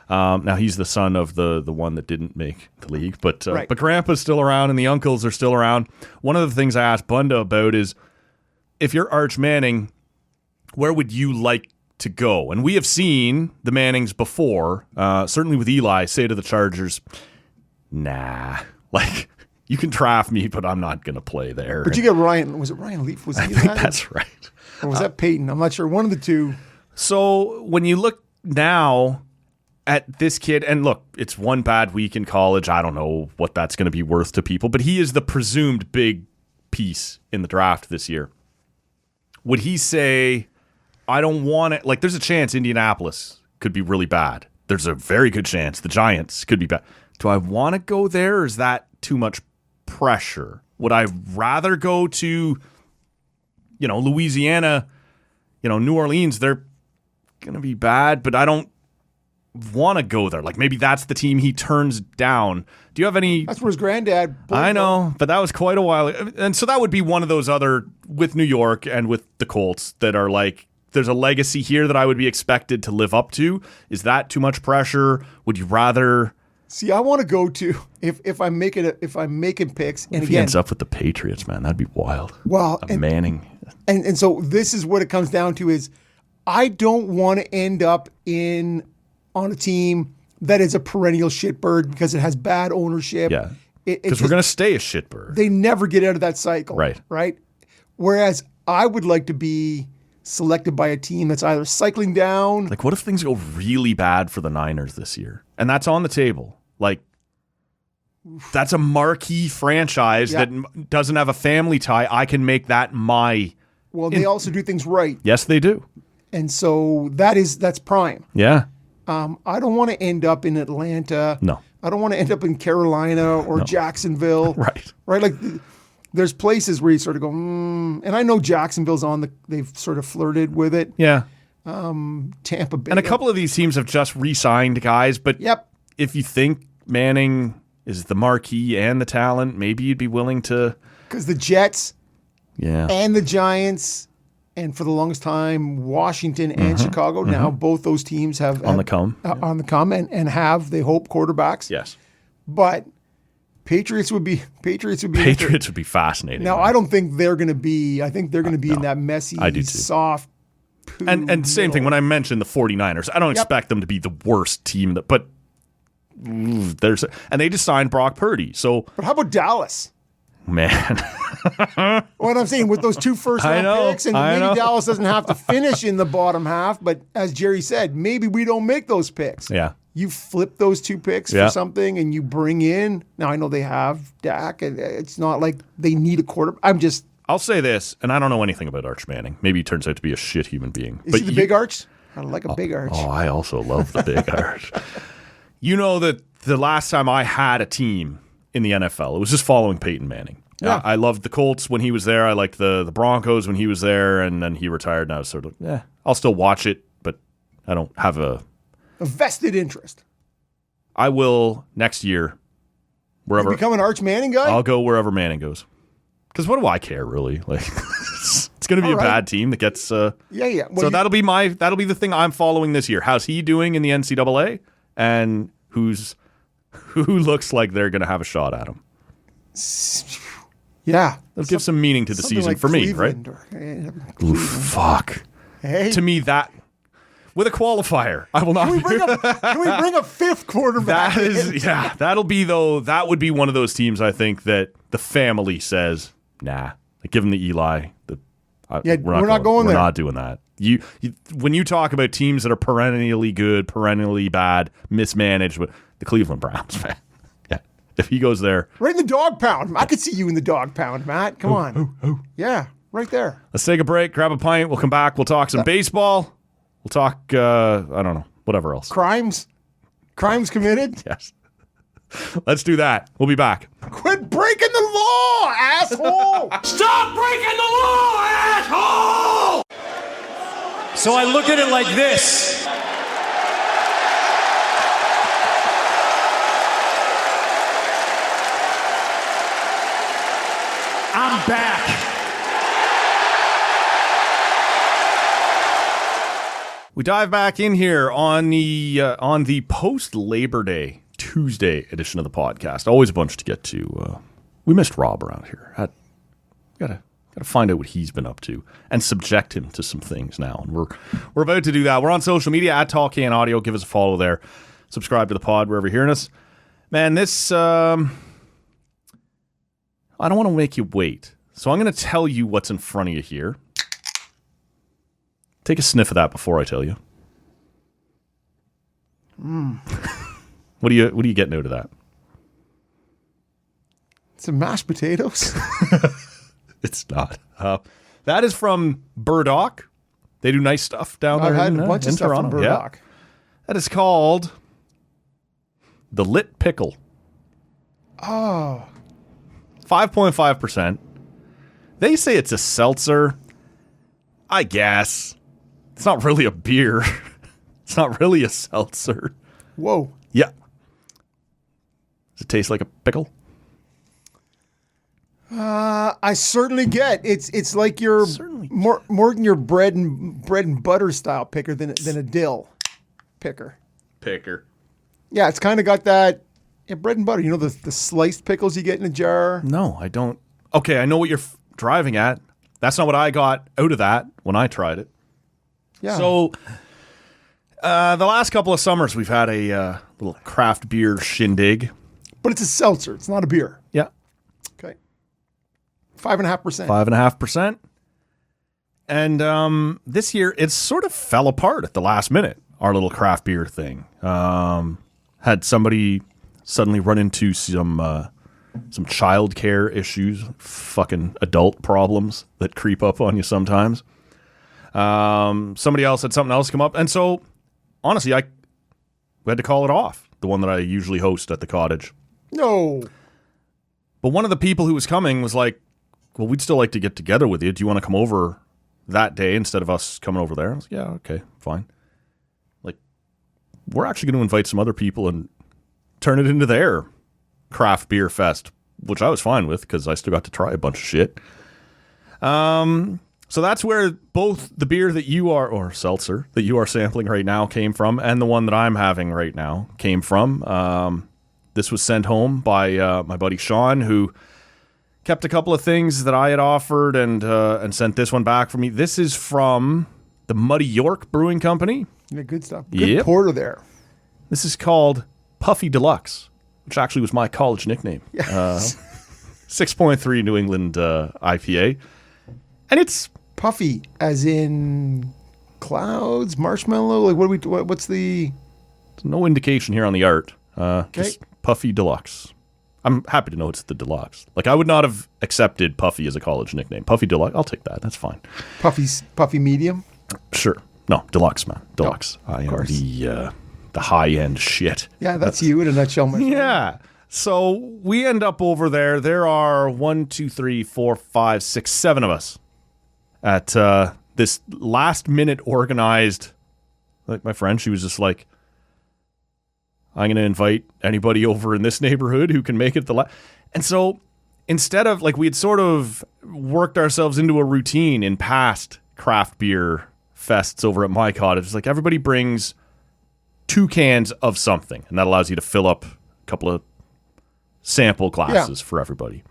Now he's the son of the one that didn't make the league, but Grandpa's still around and the uncles are still around. One of the things I asked Bunda about is, if you're Arch Manning, where would you like to go? And we have seen the Mannings before, certainly with Eli, say to the Chargers, nah, like you can draft me, but I'm not going to play there. But you get Ryan, was it Ryan Leaf? Was he I think that's right. Or was that Peyton? I'm not sure. One of the two. So when you look now at this kid, and look, it's one bad week in college. I don't know what that's going to be worth to people, but he is the presumed big piece in the draft this year. Would he say, I don't want it? Like, there's a chance Indianapolis could be really bad. There's a very good chance the Giants could be bad. Do I want to go there, or is that too much pressure? Would I rather go to, Louisiana, New Orleans? They're going to be bad, but I don't want to go there. Like, maybe that's the team he turns down. Do you have any... That's where his granddad... I know, but that was quite a while. And so that would be one of those other, with New York and with the Colts, that are like, there's a legacy here that I would be expected to live up to. Is that too much pressure? Would you rather... See, I want to go to, if I'm making picks, and if he ends up with the Patriots, man, that'd be wild. Well, Manning. And so this is what it comes down to is, I don't want to end up on a team that is a perennial shitbird because it has bad ownership. Yeah, because we're going to stay a shitbird. They never get out of that cycle. Right? Whereas I would like to be selected by a team that's either cycling down. Like, what if things go really bad for the Niners this year? And that's on the table. Like, that's a marquee franchise that doesn't have a family tie. I can make that my... Well, they also do things right. Yes, they do. And so that's prime. Yeah. I don't want to end up in Atlanta. No. I don't want to end up in Carolina or Jacksonville. Right. Like, there's places where you sort of go, and I know Jacksonville's they've sort of flirted with it. Yeah. Tampa Bay. And a couple of these teams have just re-signed guys, but if you think Manning is the marquee and the talent, maybe you'd be willing to... Because the Jets and the Giants... And for the longest time, Washington and Chicago. Now both those teams have on the come, and have, they hope, quarterbacks. Yes, but Patriots would be fascinating. Now I don't think they're going to be. I think they're going to be in that messy, soft. And same thing when I mentioned the 49ers. I don't expect them to be the worst team, but and they just signed Brock Purdy. So, but how about Dallas? Man. What I'm saying, with those two first-round picks, and maybe Dallas doesn't have to finish in the bottom half, but as Jerry said, maybe we don't make those picks. Yeah. You flip those two picks for something, and you bring in... Now, I know they have Dak, and it's not like they need a quarterback. I'll say this, and I don't know anything about Arch Manning. Maybe he turns out to be a shit human being. Is he the big arch? I like a big arch. Oh, I also love the big arch. You know that the last time I had a team in the NFL. It was just following Peyton Manning. Yeah. I loved the Colts when he was there. I liked the Broncos when he was there, and then he retired, and I was sort of, I'll still watch it, but I don't have a vested interest. I will next year, wherever. You become an Arch Manning guy? I'll go wherever Manning goes. Because what do I care, really? Like, it's going to be a bad team that gets. Well, so that'll be the thing I'm following this year. How's he doing in the NCAA, and who looks like they're going to have a shot at him? Yeah, it'll give some meaning to the season like for Cleveland me, right? Ooh, fuck. Hey, to me that. With a qualifier, I will not. Can we bring a fifth quarterback? That would be one of those teams I think that the family says, nah. Like, give them the Eli. We're not going there. We're not doing that. You when you talk about teams that are perennially good, perennially bad, mismanaged, the Cleveland Browns, man. Yeah, if he goes there, right in the dog pound. I could see you in the dog pound, Matt. Come on. Yeah, right there. Let's take a break, grab a pint. We'll come back. We'll talk some baseball. We'll talk, I don't know, whatever else. Crimes committed? Yes. Let's do that. We'll be back. Quit breaking the law, asshole! Stop breaking the law, asshole! So I look at it like this. I'm back. We dive back in here on the post Labor Day Tuesday edition of the podcast. Always a bunch to get to. We missed Rob around here. Gotta find out what he's been up to and subject him to some things now. And we're about to do that. We're on social media at Talkcan Audio. Give us a follow there. Subscribe to the pod wherever you're hearing us. Man, this I don't want to make you wait, so I'm going to tell you what's in front of you here. Take a sniff of that before I tell you. What are you getting out of that? Some mashed potatoes. It's not. That is from Burdock. They do nice stuff down there. I've had a bunch of stuff Toronto. from Burdock. Yeah. That is called the Lit Pickle. Oh. 5.5%. They say it's a seltzer. I guess. It's not really a beer. It's not really a seltzer. Whoa. Yeah. Does it taste like a pickle? I certainly get it's like your more than your bread and butter style picker than a dill picker. Yeah, it's kind of got that bread and butter. You know the sliced pickles you get in a jar. No, I don't. Okay, I know what you're driving at. That's not what I got out of that when I tried it. Yeah. So the last couple of summers we've had a little craft beer shindig. But it's a seltzer. It's not a beer. Yeah. Okay. 5.5%. 5.5%. And this year, it sort of fell apart at the last minute, our little craft beer thing. Had somebody suddenly run into some childcare issues, fucking adult problems that creep up on you sometimes. Somebody else had something else come up. And so, honestly, we had to call it off, the one that I usually host at the cottage. No. But one of the people who was coming was like, well, we'd still like to get together with you. Do you want to come over that day instead of us coming over there? I was like, yeah, okay, fine. Like, we're actually going to invite some other people and turn it into their craft beer fest, which I was fine with because I still got to try a bunch of shit. So that's where both the beer that you are, or seltzer, that you are sampling right now came from, and the one that I'm having right now came from. This was sent home by my buddy Sean, who kept a couple of things that I had offered and sent this one back for me. This is from the Muddy York Brewing Company. Yeah, good stuff. Good porter there. This is called Puffy Deluxe, which actually was my college nickname. Yes. 6.3 New England IPA. And it's puffy, as in clouds, marshmallow. Like what's the? There's no indication here on the art. Just Puffy Deluxe. I'm happy to know it's the deluxe. Like, I would not have accepted Puffy as a college nickname. Puffy Deluxe, I'll take that. That's fine. Puffy medium. Sure. No, deluxe, man. Deluxe. Oh, I am the high end shit. Yeah, that's you in a nutshell, my friend. Yeah. So we end up over there. There are 1, 2, 3, 4, 5, 6, 7 of us at this last minute organized. Like my friend, she was just like, I'm going to invite anybody over in this neighborhood who can make it and so instead of like we had sort of worked ourselves into a routine in past craft beer fests over at my cottage. It's like everybody brings 2 cans of something, and that allows you to fill up a couple of sample glasses for everybody.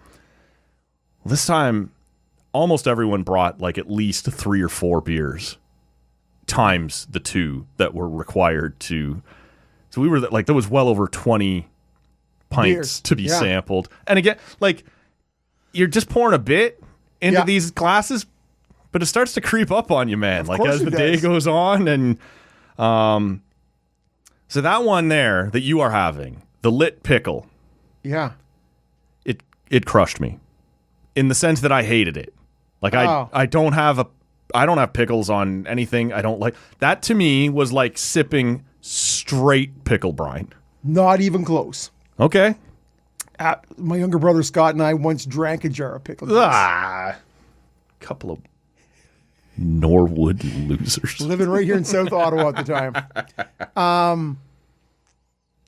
This time, almost everyone brought like at least 3 or 4 beers times the 2 that were required to. So we were like, there was well over 20 pints beers to be sampled. And again, like you're just pouring a bit into these glasses, but it starts to creep up on you, man. Like as the day goes on. And so that one there that you are having, the lit pickle. Yeah. It crushed me in the sense that I hated it. Like I don't have pickles on anything. I don't like that. To me was like sipping straight pickle brine. Not even close. Okay. My younger brother Scott and I once drank a jar of pickle juice. Couple of Norwood losers. Living right here in South Ottawa at the time.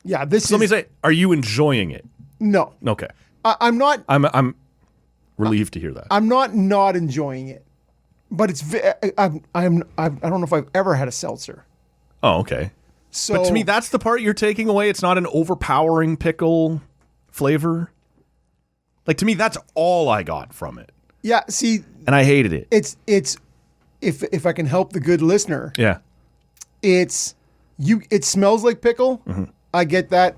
Let me say, are you enjoying it? No. Okay. I'm not. I'm relieved to hear that. I'm not enjoying it, but it's. I don't know if I've ever had a seltzer. Oh, okay. So, but to me, that's the part you're taking away. It's not an overpowering pickle flavor. Like to me, that's all I got from it. Yeah. See. And I hated it. It's if I can help the good listener. Yeah. It smells like pickle. Mm-hmm. I get that.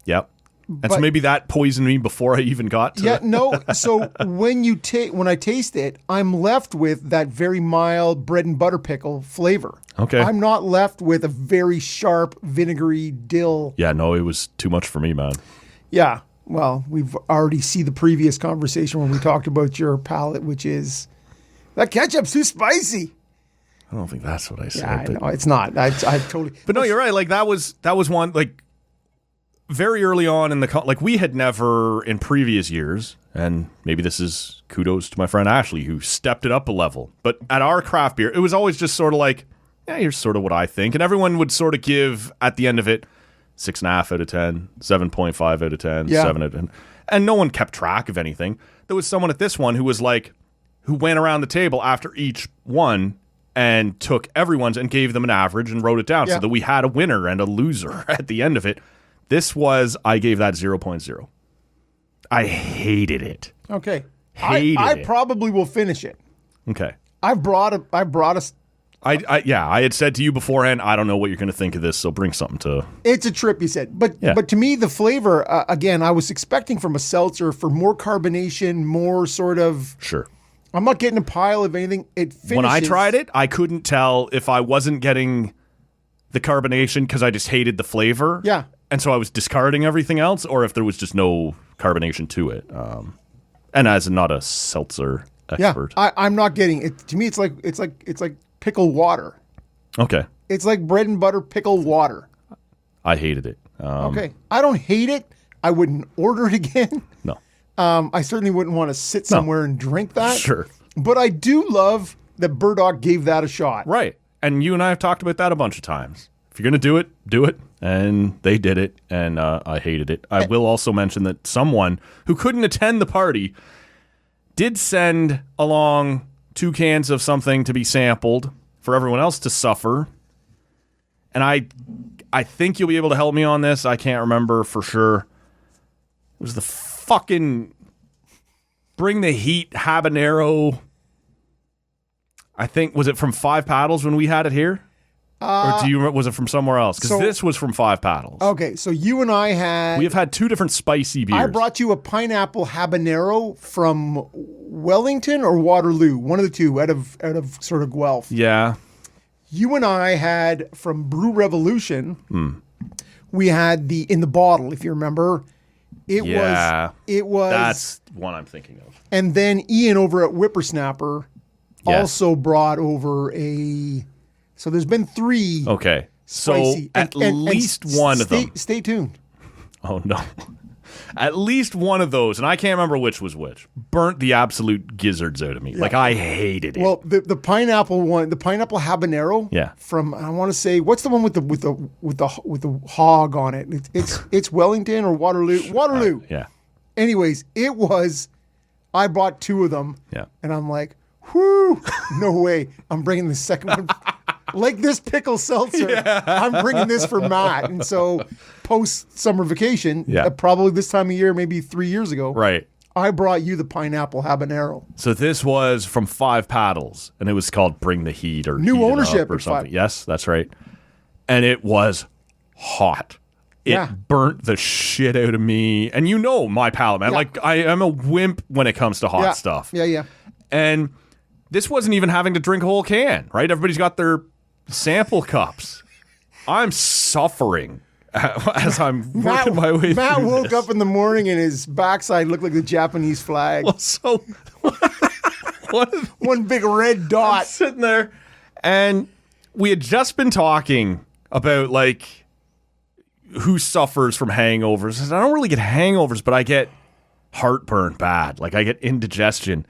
Yep. And so maybe that poisoned me before I even got to it. No. So when I taste it, I'm left with that very mild bread and butter pickle flavor. Okay. I'm not left with a very sharp vinegary dill. Yeah, no, it was too much for me, man. Yeah. Well, we've already seen the previous conversation when we talked about your palate, which is that ketchup's too spicy. I don't think that's what I said. Yeah, no, it's not. I totally. But no, you're right. Like that was one like very early on in like we had never in previous years, and maybe this is kudos to my friend Ashley who stepped it up a level. But at our craft beer, it was always just sort of like, yeah, here's sort of what I think, and everyone would sort of give at the end of it 6.5 out of 10, 7.5 out of 10, 7 out of 10, and no one kept track of anything. There was someone at this one who was like, who went around the table after each one and took everyone's and gave them an average and wrote it down so that we had a winner and a loser at the end of it. I gave that 0.0. I hated it. Okay. I probably will finish it. Okay. I brought a. I had said to you beforehand, I don't know what you're going to think of this, so bring something to. It's a trip, you said, but to me the flavor again, I was expecting from a seltzer for more carbonation, more sort of. Sure. I'm not getting a pile of anything. It finishes. When I tried it, I couldn't tell if I wasn't getting the carbonation because I just hated the flavor. Yeah. And so I was discarding everything else, or if there was just no carbonation to it. And as not a seltzer expert, I'm not getting it. To me, it's like pickle water. Okay. It's like bread and butter pickle water. I hated it. Okay. I don't hate it. I wouldn't order it again. No. I certainly wouldn't want to sit somewhere and drink that. Sure. But I do love that Burdock gave that a shot. Right. And you and I have talked about that a bunch of times. If you're going to do it, do it. And they did it, and I hated it. I will also mention that someone who couldn't attend the party did send along 2 cans of something to be sampled for everyone else to suffer. And I think you'll be able to help me on this. I can't remember for sure. It was the fucking Bring the Heat habanero. I think, was it from 5 Paddles when we had it here? Or was it from somewhere else? Because this was from 5 Paddles. Okay, so you and I we have had 2 different spicy beers. I brought you a pineapple habanero from Wellington or Waterloo, one of the two, out of sort of Guelph. Yeah. You and I had from Brew Revolution. We had in the bottle, if you remember. It was. That's one I'm thinking of. And then Ian over at Whippersnapper also brought over a. So there's been 3. Okay. Spicy. So at least one of them. Stay tuned. Oh, no. At least one of those, and I can't remember which was which, burnt the absolute gizzards out of me. Like, I hated it. Well, the pineapple one, the pineapple habanero. Yeah. From, I want to say, what's the one with the hog on it? It's Wellington or Waterloo. Waterloo. Yeah. Anyways, I bought 2 of them. Yeah. And I'm like, whoo, no way. I'm bringing the second one. Like this pickle seltzer, I'm bringing this for Matt. And so post summer vacation, probably this time of year, maybe 3 years ago, Right. I brought you the pineapple habanero. So this was from Five Paddles, and it was called Bring the Heat or New Heat It Up ownership or at something. Five. Yes, that's right. And it was hot. It burnt the shit out of me. And you know my palate, man. Yeah. Like, I am a wimp when it comes to hot stuff. Yeah. And this wasn't even having to drink a whole can, right? Everybody's got their sample cups. I'm suffering as I'm working my way Matt through woke this. up in the morning and his backside looked like the Japanese flag. Well, so what? One big red dot. Sitting there, and we had just been talking about like who suffers from hangovers. I said, I don't really get hangovers, but I get heartburn bad. Like, I get indigestion.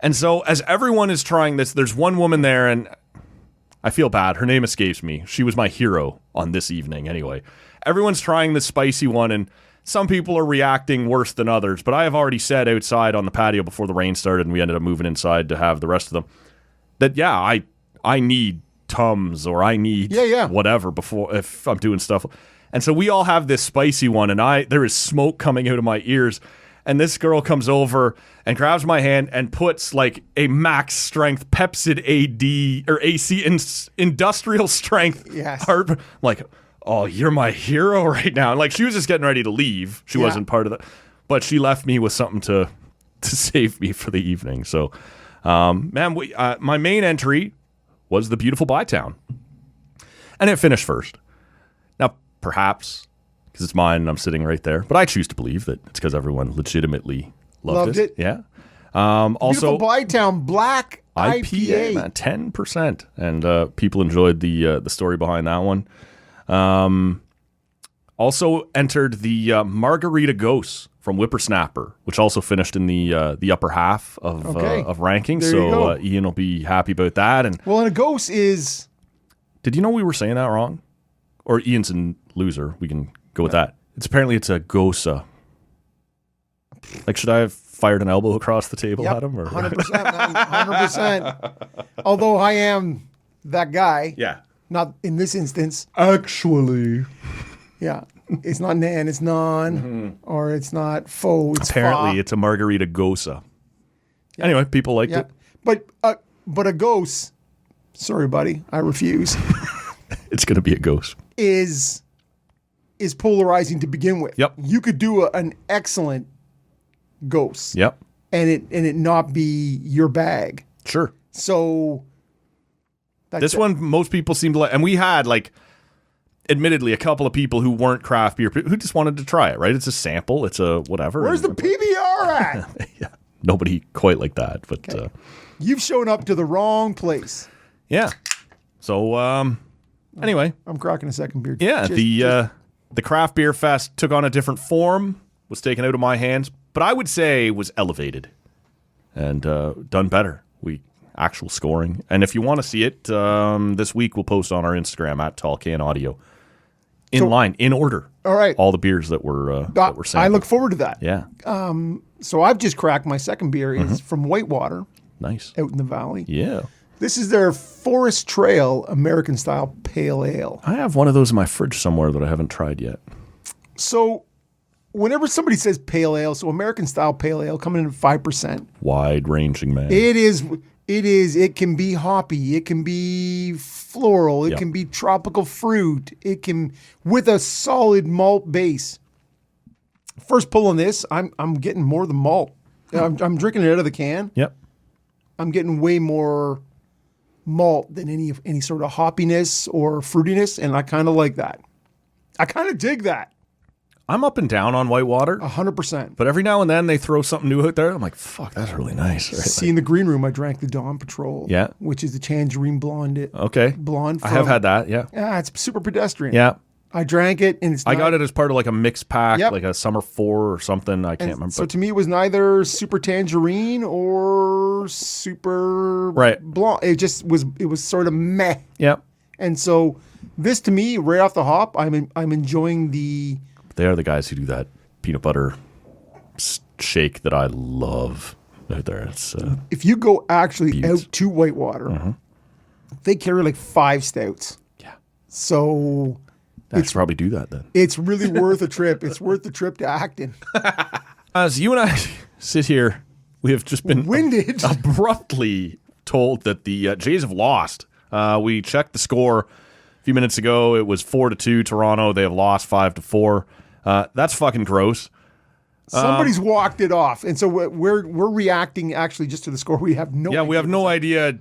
And so as everyone is trying this, there's one woman there, and I feel bad. Her name escapes me. She was my hero on this evening anyway. Everyone's trying this spicy one, and some people are reacting worse than others. But I have already said outside on the patio before the rain started, and we ended up moving inside to have the rest of them, that, I need Tums or I need whatever before if I'm doing stuff. And so we all have this spicy one, and there is smoke coming out of my ears. And this girl comes over and grabs my hand and puts like a max strength Pepsid AD or AC industrial strength. Yes. Like, oh, you're my hero right now. And like, she was just getting ready to leave. She wasn't part of that, but she left me with something to save me for the evening. So, my main entry was the beautiful Bytown, and it finished first. Now, perhaps because it's mine and I'm sitting right there, but I choose to believe that it's because everyone legitimately loved it. Yeah. Also, Beautiful Bytown Black IPA. man, 10%, and people enjoyed the story behind that one. Also entered the Margarita Ghosts from Whippersnapper, which also finished in the upper half of rankings. There you So go. Ian will be happy about that. And Well, and a ghost is... did you know we were saying that wrong? Or Ian's a loser. We can go with that. It's a Gosa. Like, should I have fired an elbow across the table at him? Or 100%. Man, 100%. Although I am that guy. Yeah. Not in this instance. Actually. Yeah. It's not nan, it's non, or it's not faux, it's Apparently, fa. it's a Margarita Gosa. Anyway, people liked Yeah. it. But a ghost, sorry, buddy, I refuse, It's going to be a ghost. is polarizing to begin with. Yep. You could do an excellent ghost. Yep. And it not be your bag. Sure. So This one, most people seem to like, and we had like, admittedly, a couple of people who weren't craft beer who just wanted to try it. Right? It's a sample. It's a whatever. Where's the PBR at? Yeah, nobody quite like that, but You've shown up to the wrong place. yeah. So anyway, I'm cracking a second beer. yeah, the craft beer fest took on a different form. Was taken out of my hands, but I would say was elevated and done better. Actual scoring, and if you want to see it, this week we'll post on our Instagram at Tall Can Audio. In order. All right. All the beers that were sampled. I look forward to that. Yeah. So I've just cracked my second beer. It's from Whitewater Nice. out in the valley. Yeah. This is their Forest Trail American Style Pale Ale. I have one of those in my fridge somewhere that I haven't tried yet. So whenever somebody says pale ale, so American Style Pale Ale coming in at 5%. Wide ranging, man. It is. It can be hoppy. It can be floral. It can be tropical fruit. It can, with a solid malt base. First pull on this, I'm getting more of the malt. I'm drinking it out of the can. Yep. I'm getting way more malt than any sort of hoppiness or fruitiness, and I kind of like that. I kind of dig that. I'm up and down on Whitewater, 100%. but every now and then they throw something new out there. I'm like, fuck, that's really nice. Right? See, in the green room, I drank the Dawn Patrol. Yeah. Which is the tangerine blonde. Okay. Blonde. I have had that, yeah. Yeah, it's super pedestrian. Yeah. I drank it, and I got it as part of like a mixed pack, Yep. like a Summer 4 or something. I can't remember. So to me, it was neither super tangerine or super blanc. It just was. It was sort of meh. Yep. And so this, to me, right off the hop, I'm enjoying the. They are the guys who do that peanut butter shake that I love out there. It's if you go actually Beauts. out to Whitewater, they carry like 5 stouts. Yeah. So I should probably do that then. it's really worth a trip. It's worth the trip to Acton. As you and I sit here, we have just been Winded. abruptly told that the Jays have lost. We checked the score a few minutes ago. It was 4-2 Toronto. They have lost 5-4. That's fucking gross. Somebody's walked it off, and so we're reacting actually just to the score. We have no. Yeah, we have no idea,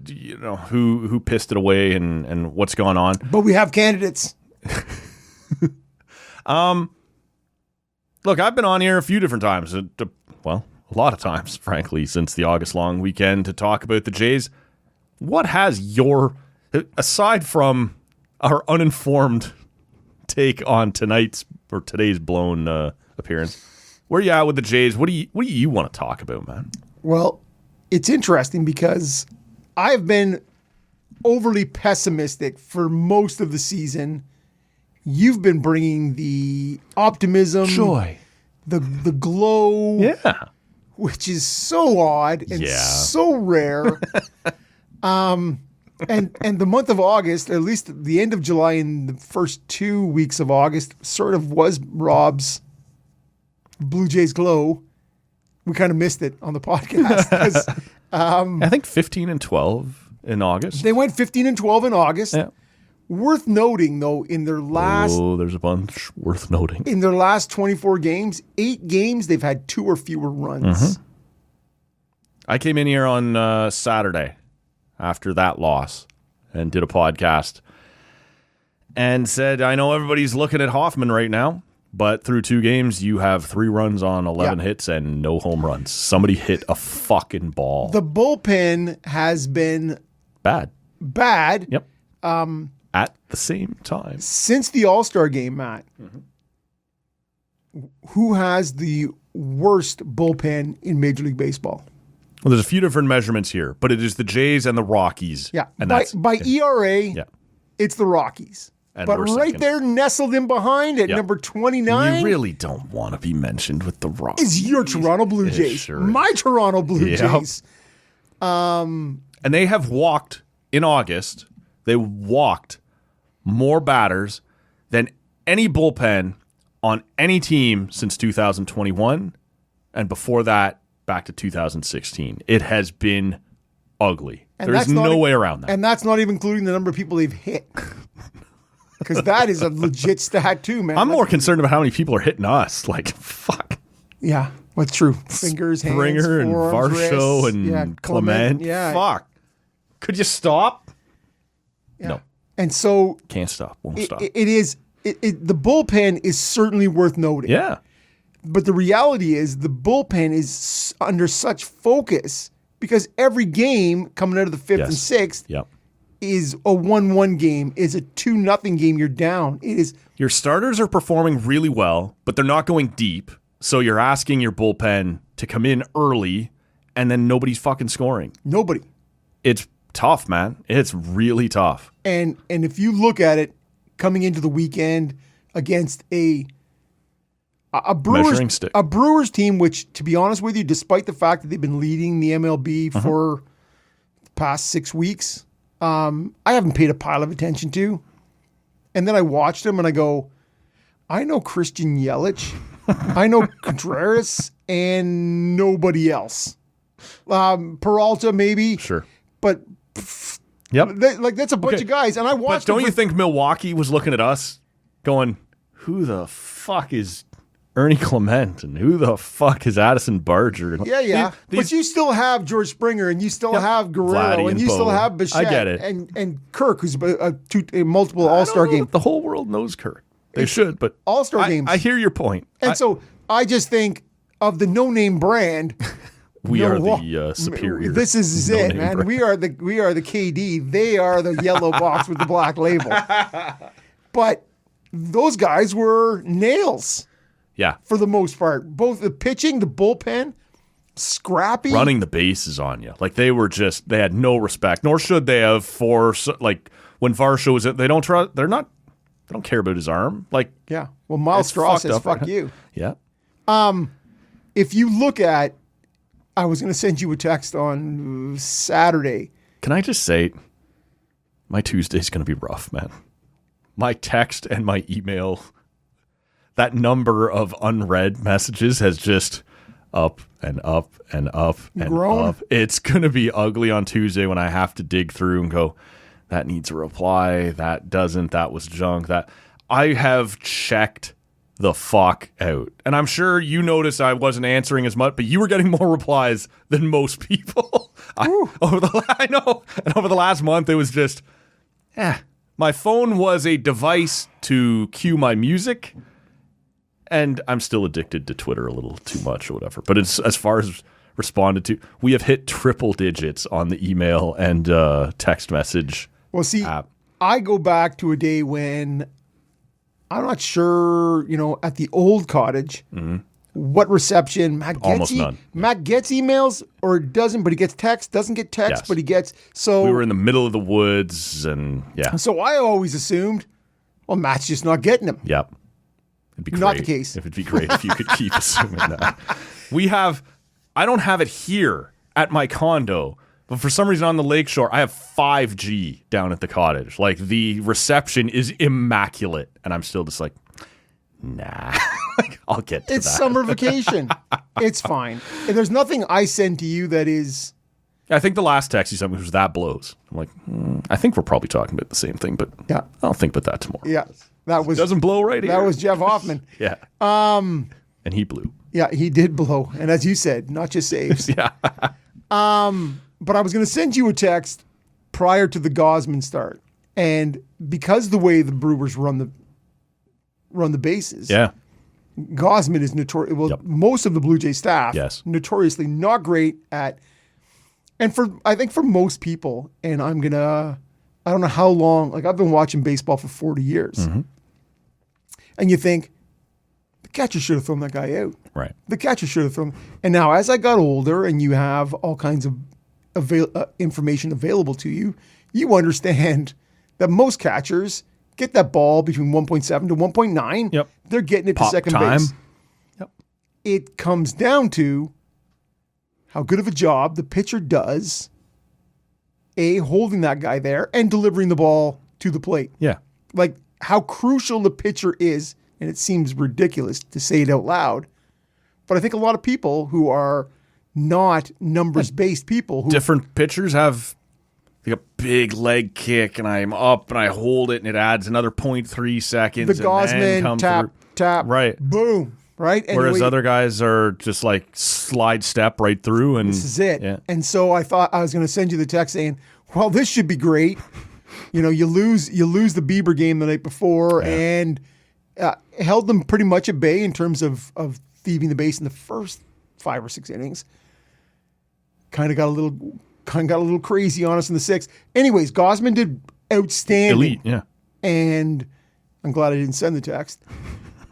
who pissed it away and what's going on. But we have candidates. Look, I've been on here a few different times. Well, a lot of times, frankly, since the August long weekend to talk about the Jays. What has aside from our uninformed take on today's blown appearance, where you at with the Jays? What do you want to talk about, man? Well, it's interesting because I've been overly pessimistic for most of the season. You've been bringing the optimism, Joy, the glow, yeah, which is so odd and so rare. And the month of August, at least the end of July and the first 2 weeks of August, sort of was Rob's Blue Jays glow. We kind of missed it on the podcast. 'Cause, I think 15-12 in August. they went 15-12 in August. Yeah. Worth noting, though, in their last there's a bunch worth noting. in their last 24 games, 8 games, they've had 2 or fewer runs. I came in here on Saturday after that loss and did a podcast and said, I know everybody's looking at Hoffman right now, but through 2 games, you have 3 runs on 11 hits and no home runs. Somebody hit a fucking ball. The bullpen has been Bad. Yep. At the same time. Since the All-Star game, Matt, who has the worst bullpen in Major League Baseball? Well, there's a few different measurements here, but it is the Jays and the Rockies. Yeah. And By ERA, it's the Rockies. And but we're right second. there, nestled in behind at number 29, You really don't want to be mentioned with the Rockies. is your Toronto Blue Jays. Sure My Toronto Blue Yep. Jays. And they have walked in August. They walked more batters than any bullpen on any team since 2021. And before that, back to 2016. It has been ugly. And There's that's not no way around that. And that's not even including the number of people they've hit. Because that is a legit stat too, man. I'm more concerned about how many people are hitting us. Like, fuck. Yeah, what's true? Fingers, hands, Springer and forearms, Varsho wrists. and Clement. Yeah. Fuck. Could you stop? Yeah. No. And so Can't stop. Won't stop. it is the bullpen is certainly worth noting. Yeah. But the reality is the bullpen is under such focus because every game coming out of the 5th and 6th Yep. is a 1-1 game, is a 2-0 game. You're down. It is. Your starters are performing really well, but they're not going deep. So you're asking your bullpen to come in early, and then nobody's fucking scoring. Nobody. It's tough, man. It's really tough. And if you look at it coming into the weekend against a Measuring stick. Brewers team, which, to be honest with you, despite the fact that they've been leading the MLB for the past 6 weeks, I haven't paid a pile of attention to. And then I watched them and I go, I know Christian Yelich, I know Contreras, and nobody else. Peralta, maybe. Sure. But Yep. that's a bunch of guys. And I But watched don't them you think Milwaukee was looking at us going, who the fuck is Ernie Clement and who the fuck is Addison Barger? Yeah. But you still have George Springer and you still have Guerrero Vladdy and you and still Bo. have Bichette. I get it. And Kirk, who's a multiple I don't All-Star know game. that the whole world knows Kirk. They should, but All-Star games. I hear your point. And so I just think of the no-name brand. We are the superior. This is it, no-name man. brand. We are the KD. They are the yellow box with the black label. But those guys were nails Yeah. for the most part. Both the pitching, the bullpen, scrappy. Running the bases on you. Like they had no respect, nor should they have for, like when Varsho was, they don't care about his arm. Like, Yeah. Well, Miles Straw says, fuck you. Yeah. If you look at, I was going to send you a text on Saturday. Can I just say, my Tuesday's going to be rough, man. My text and my email, that number of unread messages has just up and up and up and Grown. up. It's going to be ugly on Tuesday when I have to dig through and go, that needs a reply, that doesn't, that was junk, that I have checked the fuck out. And I'm sure you noticed I wasn't answering as much, but you were getting more replies than most people. I know. And over the last month, it was just, my phone was a device to cue my music, and I'm still addicted to Twitter a little too much or whatever. But it's, as far as responded to, we have hit triple digits on the email and text message. Well, see, app. I go back to a day when I'm not sure, at the old cottage, what reception Matt gets. Almost none. Matt gets emails or doesn't, but he gets text, doesn't get text, Yes. but he gets. So We were in the middle of the woods, and So I always assumed, well, Matt's just not getting them. Yep. It'd be Not great the case. It'd be great if you could keep assuming that. I don't have it here at my condo, but for some reason on the lakeshore, I have 5G down at the cottage. Like the reception is immaculate, and I'm still just like, nah. Like, I'll get to It's that. summer vacation. It's fine. And there's nothing I send to you that is. I think the last text you sent me was that blows. I'm like, I think we're probably talking about the same thing, but Yeah. I'll think about that tomorrow. Yeah, that was Doesn't blow right here. that was Jeff Hoffman. Yeah. And he blew. Yeah, he did blow, and as you said, not just saves. Yeah. But I was going to send you a text prior to the Gosman start, and because the way the Brewers run the bases, Yeah. Gosman is notorious. Well, Yep. most of the Blue Jay staff, Yes. notoriously not great at. And I think for most people, and I don't know how long. Like I've been watching baseball for 40 years, and you think the catcher should have thrown that guy out. Right. The catcher should have thrown. And now, as I got older, and you have all kinds of information available to you, you understand that most catchers get that ball between 1.7 to 1.9. Yep. They're getting it to Pop second time. base. Yep. It comes down to how good of a job the pitcher does, holding that guy there and delivering the ball to the plate. Yeah. Like how crucial the pitcher is, and it seems ridiculous to say it out loud, but I think a lot of people who are not numbers-based people who Different pitchers have like a big leg kick, and I'm up and I hold it, and it adds another 0.3 seconds. the and then Gosman come tap, through. tap, Right. boom, right? And Whereas the way- other guys are just like slide step right through, and This is it. Yeah. And so I thought I was going to send you the text saying, well, this should be great. You lose the Bieber game the night before and held them pretty much at bay in terms of thieving the base in the first 5 or 6 innings. Kind of got a little crazy on us in the 6th. Anyways, Gosman did outstanding. Elite, yeah. And I'm glad I didn't send the text.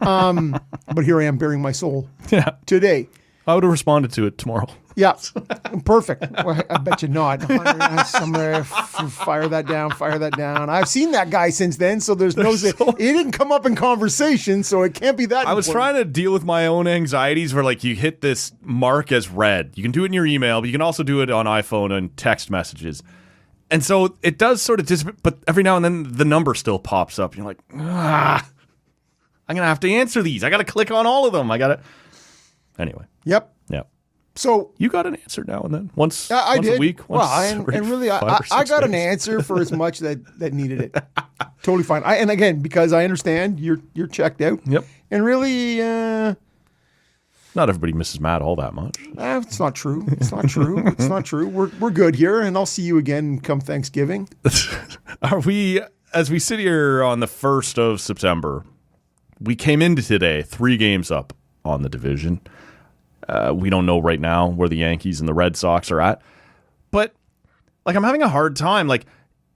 But here I am bearing my soul Yeah. today. I would have responded to it tomorrow. Yeah, perfect. Well, I bet you not. Somewhere, fire that down. I've seen that guy since then, so there's no. It didn't come up in conversation, so it can't be that. I was trying to deal with my own anxieties where like you hit this mark as read. You can do it in your email, but you can also do it on iPhone and text messages. And so it does sort of disappear, but every now and then the number still pops up. You're like, I'm going to have to answer these. I got to click on all of them. Anyway. Yep. Yeah. So You got an answer now and then. Once I once did. a week. Once and really, 5 or I 6 got an days. answer for as much that needed it. Totally fine. And again, because I understand you're checked out. Yep. And really, Not everybody misses Matt all that much. it's not true. It's not true. It's not true. We're good here, and I'll see you again come Thanksgiving. Are we, as we sit here on the 1st of September, we came into today 3 games up on the division. We don't know right now where the Yankees and the Red Sox are at. But, like, I'm having a hard time. Like,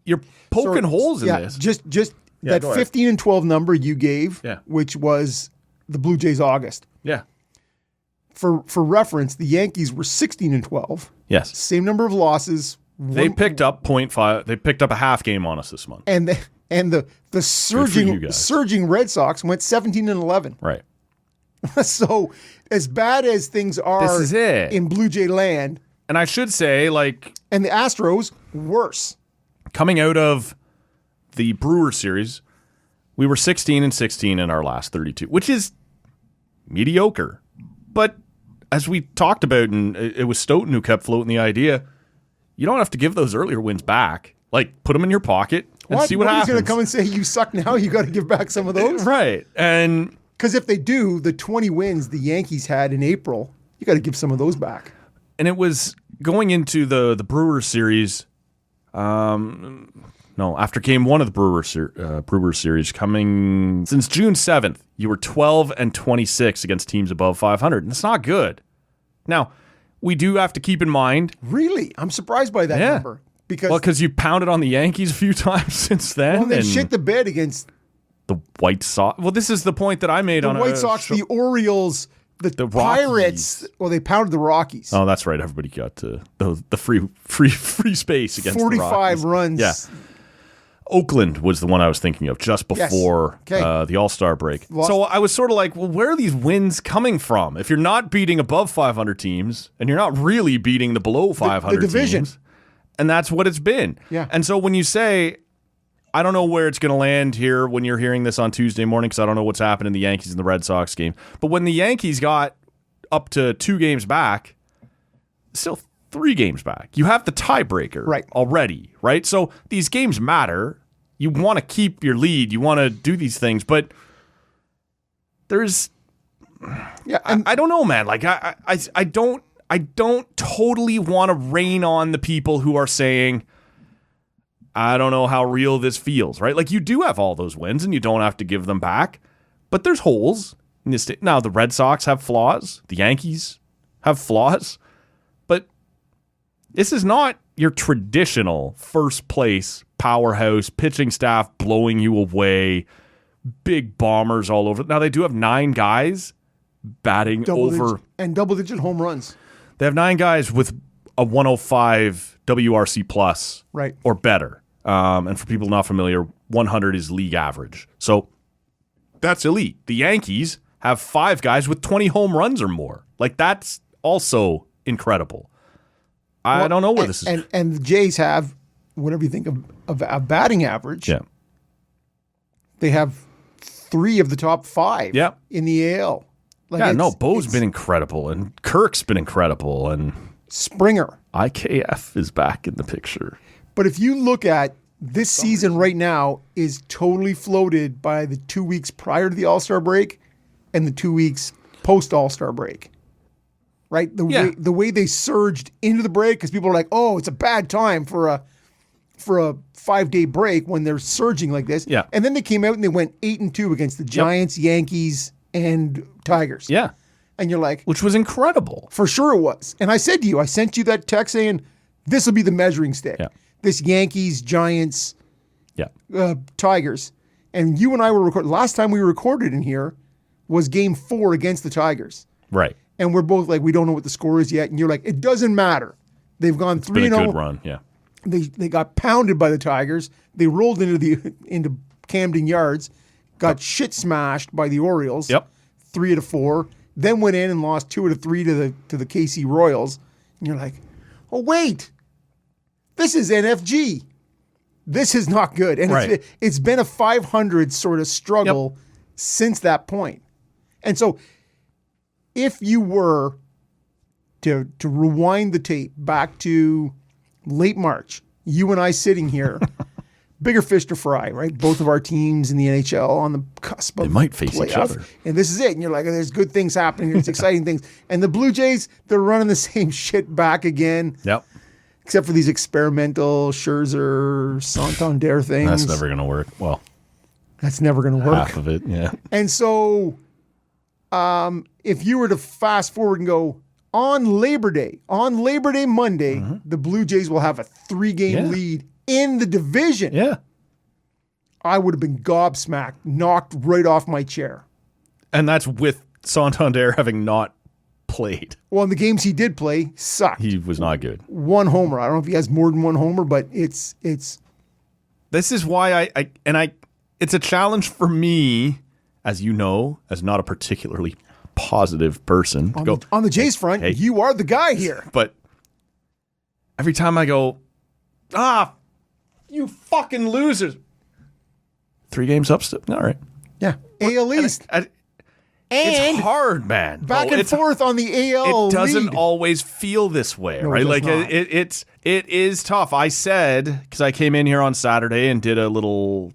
you're poking holes in this. Just that go ahead. 15 and 12 number you gave, which was the Blue Jays August. Yeah. For reference, the Yankees were 16 and 12. Yes. Same number of losses. They picked up 0.5. They picked up a half game on us this month. And the surging Red Sox went 17 and 11. Right. So as bad as things are This is it. in Blue Jay land, And I should say, like, and the Astros worse. coming out of the Brewer series, we were 16 and 16 in our last 32, which is mediocre. But as we talked about, and it was Stoughton who kept floating the idea, you don't have to give those earlier wins back. Like, put them in your pocket and see what happens. Nobody's going to come and say, you suck now, you got to give back some of those? Right. And because if they do, the 20 wins the Yankees had in April, you got to give some of those back. And it was going into the Brewers series. After game one of the Brewers series, coming since June 7th, you were 12 and 26 against teams above 500. And it's not good. Now, we do have to keep in mind. Really? I'm surprised by that number. Because you pounded on the Yankees a few times since then. Well, they shit the bed against the White Sox. Well, this is the point that I made the on White Sox, the Orioles, the Pirates. Well, they pounded the Rockies. Oh, that's right. Everybody got the free space against 45 the runs. Yeah. Oakland was the one I was thinking of just before the All-Star break. So I was sort of like, well, where are these wins coming from? If you're not beating above 500 teams and you're not really beating the below 500 the division. teams, and that's what it's been. Yeah. And so when you say, I don't know where it's going to land here when you're hearing this on Tuesday morning because I don't know what's happened in the Yankees and the Red Sox game. But when the Yankees got up to 2 games back, still 3 games back. You have the tiebreaker already, right? So these games matter. You want to keep your lead. You want to do these things, but there's, I don't know, man. Like I don't totally want to rain on the people who are saying, I don't know how real this feels, right? Like you do have all those wins and you don't have to give them back, but there's holes in this. Now the Red Sox have flaws. The Yankees have flaws, but this is not your traditional first place powerhouse pitching staff blowing you away, big bombers all over. Now they do have 9 guys batting double-digit home runs. They have 9 guys with a 105 WRC plus or better. And for people not familiar, 100 is league average. So that's elite. The Yankees have 5 guys with 20 home runs or more. Like that's also incredible. I don't know where this is. And the Jays have, whatever you think of a batting average. Yeah. They have 3 of the top 5 in the AL. Bo's been incredible, and Kirk's been incredible, and Springer. IKF is back in the picture. But if you look at this season right now is totally floated by the 2 weeks prior to the All-Star break and the 2 weeks post-All-Star break. Right? The way they surged into the break, because people are like, oh, it's a bad time for a 5-day break when they're surging like this. Yeah. And then they came out and they went 8-2 against the Giants, Yankees, and Tigers. Yeah. And you're like, which was incredible. For sure it was. And I said to you, I sent you that text saying, this will be the measuring stick. Yeah. This Yankees, Giants, Tigers. And you and I were recording. Last time we recorded in here was game 4 against the Tigers. Right. And we're both like, we don't know what the score is yet. And you're like, it doesn't matter. They've gone 3-0. It's been a good run, yeah. They got pounded by the Tigers. They rolled into Camden Yards, got shit smashed by the Orioles. 3-4. Then went in and lost 2-3 to the KC Royals. And you're like, oh wait, this is NFG. This is not good. And it's been a 500 sort of struggle since that point. And so if you were to rewind the tape back to late March, you and I sitting here, bigger fish to fry, right? Both of our teams in the NHL on the cusp of they might face playoff. each other. And this is it. And you're like, there's good things happening. There's exciting things. And the Blue Jays, they're running the same shit back again. Yep. Except for these experimental Scherzer, Santander things. That's never going to work. Well, that's never going to work. Half of it, yeah. And so if you were to fast forward and go, on Labor Day Monday, the Blue Jays will have a 3-game lead in the division. Yeah. I would have been gobsmacked, knocked right off my chair. And that's with Santander having not played. Well, in the games he did play, sucked. He was not good. One homer. I don't know if he has more than one homer, but it's. This is why it's a challenge for me, as you know, as not a particularly positive person. On the Jays front, hey, you are the guy here. But every time I go, you fucking losers. 3 games up still. All right. Yeah. AL East. It's hard, man. Back and forth on the AL It doesn't lead. always feel this way, right? It does not. It is tough. I said, because I came in here on Saturday and did a little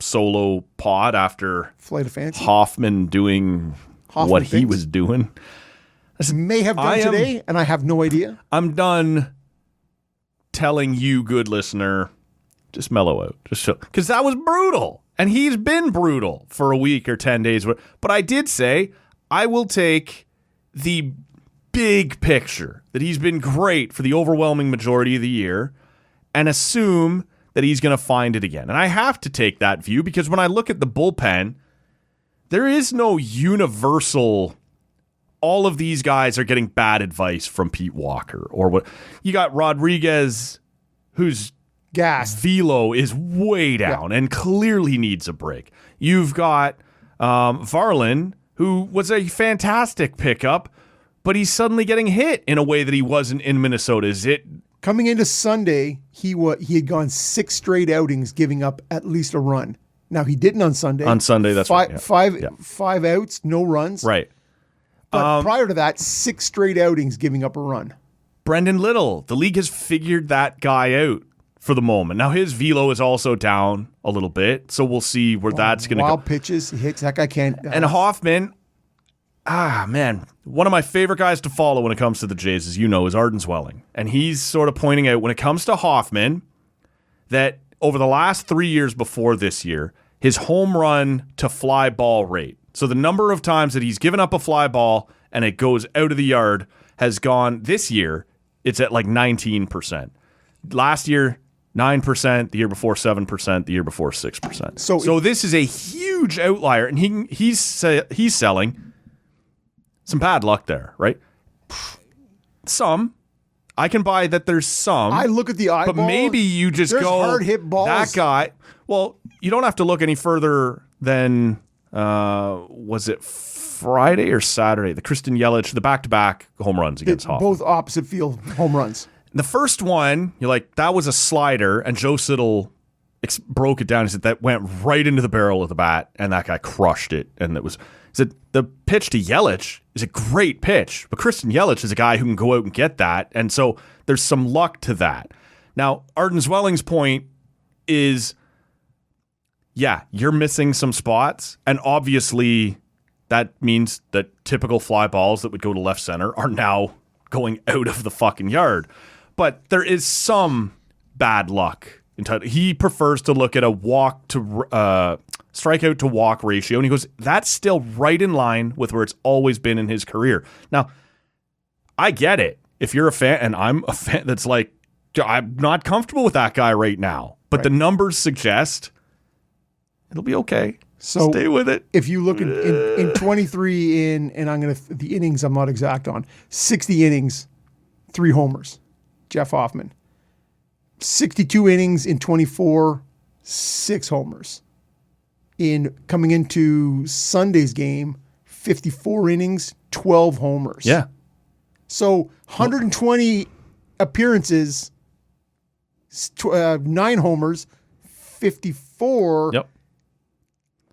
solo pod after Flight of Fancy. Hoffman doing what he was doing. May have done today, and I have no idea. I'm done telling you, good listener, just mellow out. Just chill. Because that was brutal. And he's been brutal for a week or 10 days. But I did say I will take the big picture, that he's been great for the overwhelming majority of the year, and assume that he's going to find it again. And I have to take that view because when I look at the bullpen, there is no universal, all of these guys are getting bad advice from Pete Walker. Or what you got Rodriguez, who's gas velo is way down and clearly needs a break. You've got Varlin, who was a fantastic pickup, but he's suddenly getting hit in a way that he wasn't in Minnesota. Is it coming into Sunday? He had gone 6 straight outings, giving up at least a run. Now he didn't on Sunday. On Sunday, that's right. Yeah. Five outs, no runs. Right. But prior to that, 6 straight outings, giving up a run. Brendan Little, the league has figured that guy out for the moment. Now his velo is also down a little bit, so we'll see where that's going to go. Wild pitches, hits, that guy can't. And Hoffman, man, one of my favorite guys to follow when it comes to the Jays, as you know, is Arden Zwelling. And he's sort of pointing out when it comes to Hoffman that over the last 3 years before this year, his home run to fly ball rate, so the number of times that he's given up a fly ball and it goes out of the yard, has gone this year, it's at like 19%. Last year, 9%, the year before 7%, the year before 6%. So this is a huge outlier, and he's selling some bad luck there, right? Some. I can buy that there's some. I look at the eyeball. But maybe you just there's go, hard hit balls. That guy. Well, you don't have to look any further than, was it Friday or Saturday? The Christian Yelich, the back-to-back home runs against Hoffman. Both opposite field home runs. The first one, you're like, that was a slider, and Joe Siddall broke it down. He said that went right into the barrel of the bat, and that guy crushed it. And he said the pitch to Yelich is a great pitch, but Christian Yelich is a guy who can go out and get that, and so there's some luck to that. Now, Arden Zwelling's point is, yeah, you're missing some spots, and obviously that means that typical fly balls that would go to left center are now going out of the fucking yard. But there is some bad luck. He prefers to look at a walk to strikeout to walk ratio, and he goes, that's still right in line with where it's always been in his career. Now, I get it. If you're a fan, and I'm a fan that's like, I'm not comfortable with that guy right now, but right. The numbers suggest it'll be okay. So stay with it. If you look in 23 and I'm going to, the innings I'm not exact on, 60 innings, 3 homers. Jeff Hoffman. 62 innings in 24, 6 homers. In coming into Sunday's game, 54 innings, 12 homers. Yeah. So 120 appearances, 9 homers, 54,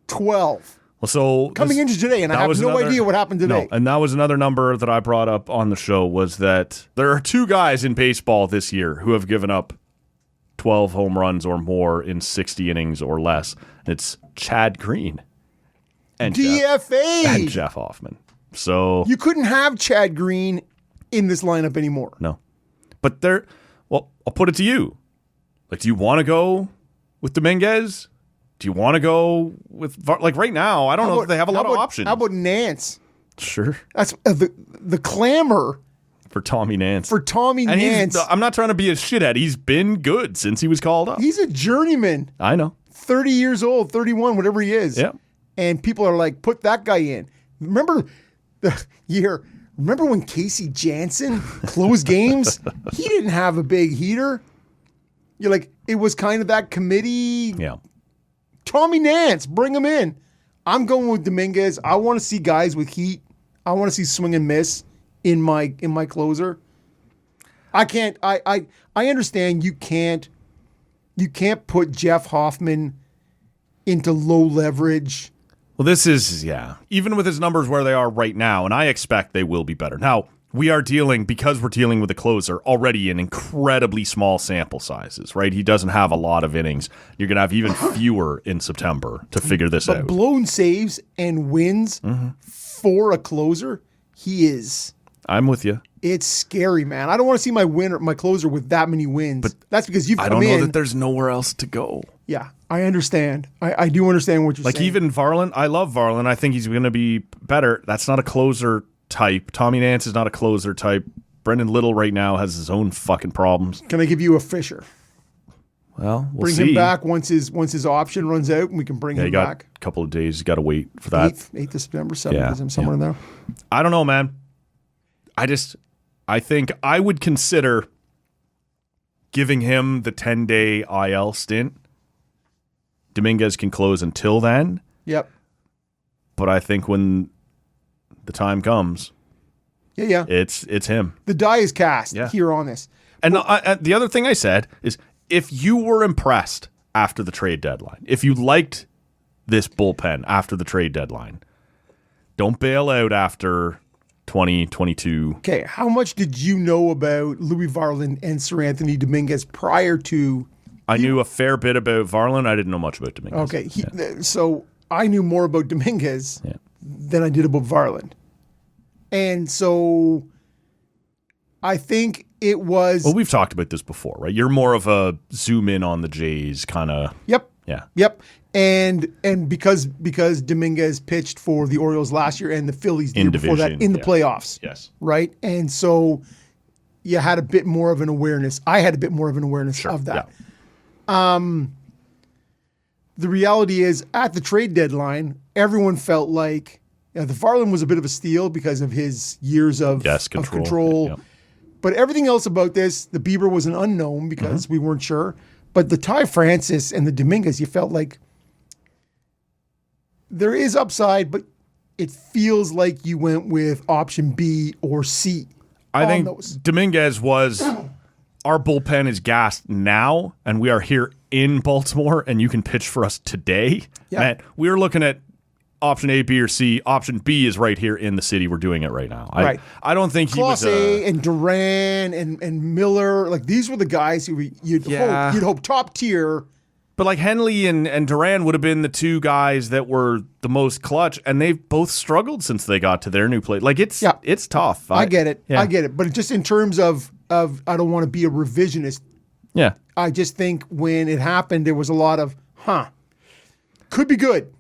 12. Well, so coming into today, and I have no idea what happened today. No, and that was another number that I brought up on the show, was that there are 2 guys in baseball this year who have given up 12 home runs or more in 60 innings or less. It's Chad Green and DFA Jeff Hoffman. So you couldn't have Chad Green in this lineup anymore. No, but well, I'll put it to you. Like, do you want to go with Dominguez? Do you want to go with, like, right now, I don't know if they have a lot of options. How about Nance? Sure. That's the clamor for Tommy Nance. Nance. I'm not trying to be a shithead. He's been good since he was called up. He's a journeyman. I know. 30 years old, 31, whatever he is. Yeah. And people are like, put that guy in. Remember when Casey Janssen closed games? He didn't have a big heater. You're like, it was kind of that committee. Yeah. Tommy Nance, bring him in. I'm going with Dominguez. I want to see guys with heat. I want to see swing and miss in my closer. I understand you can't put Jeff Hoffman into low leverage. Well, this is, even with his numbers where they are right now, and I expect they will be better. Now, because we're dealing with a closer already in incredibly small sample sizes, right? He doesn't have a lot of innings. You're going to have even fewer in September to figure this out. Blown saves and wins for a closer, he is. I'm with you. It's scary, man. I don't want to see my closer with that many wins. But that's because you've come in. I don't know that there's nowhere else to go. Yeah, I understand. I do understand what you're saying. Like even Varland, I love Varland. I think he's going to be better. That's not a closer type. Tommy Nance is not a closer type. Brendan Little right now has his own fucking problems. Can I give you a Fisher? Well, we'll bring see. Him back once his option runs out, and we can bring him back. A couple of days. You got to wait for that. 8th of September, 7th, somewhere in there. I don't know, man. I think I would consider giving him the 10-day IL stint. Dominguez can close until then. Yep. But I think when the time comes, it's him. The die is cast here on this. And the other thing I said is, if you were impressed after the trade deadline, if you liked this bullpen after the trade deadline, don't bail out after 2022. Okay, how much did you know about Louis Varland and Sir Anthony Dominguez prior to? I knew a fair bit about Varland. I didn't know much about Dominguez. Okay, so I knew more about Dominguez than I did about Varland. And so I think it was... Well, we've talked about this before, right? You're more of a zoom in on the Jays kind of... Yep. Yeah. Yep. And because Dominguez pitched for the Orioles last year and the Phillies the year before that in the playoffs. Yes. Right? And so you had a bit more of an awareness. I had a bit more of an awareness of that. Yeah. The reality is, at the trade deadline, everyone felt like the Varland was a bit of a steal because of his years of control. Yep. But everything else about this, the Bieber was an unknown because we weren't sure. But the Ty Francis and the Dominguez, you felt like there is upside, but it feels like you went with option B or C. I think Dominguez was... Our bullpen is gassed now, and we are here in Baltimore, and you can pitch for us today. Yeah. Man, we are looking at option A, B, or C. Option B is right here in the city. We're doing it right now. Right. I don't think he was A and Duran and Miller. Like, these were the guys who you'd hope top tier. But like Henley and Duran would have been the two guys that were the most clutch, and they've both struggled since they got to their new place. Like, it's tough. I get it. Yeah. I get it. But just in terms of I don't want to be a revisionist. Yeah. I just think when it happened, there was a lot of, could be good.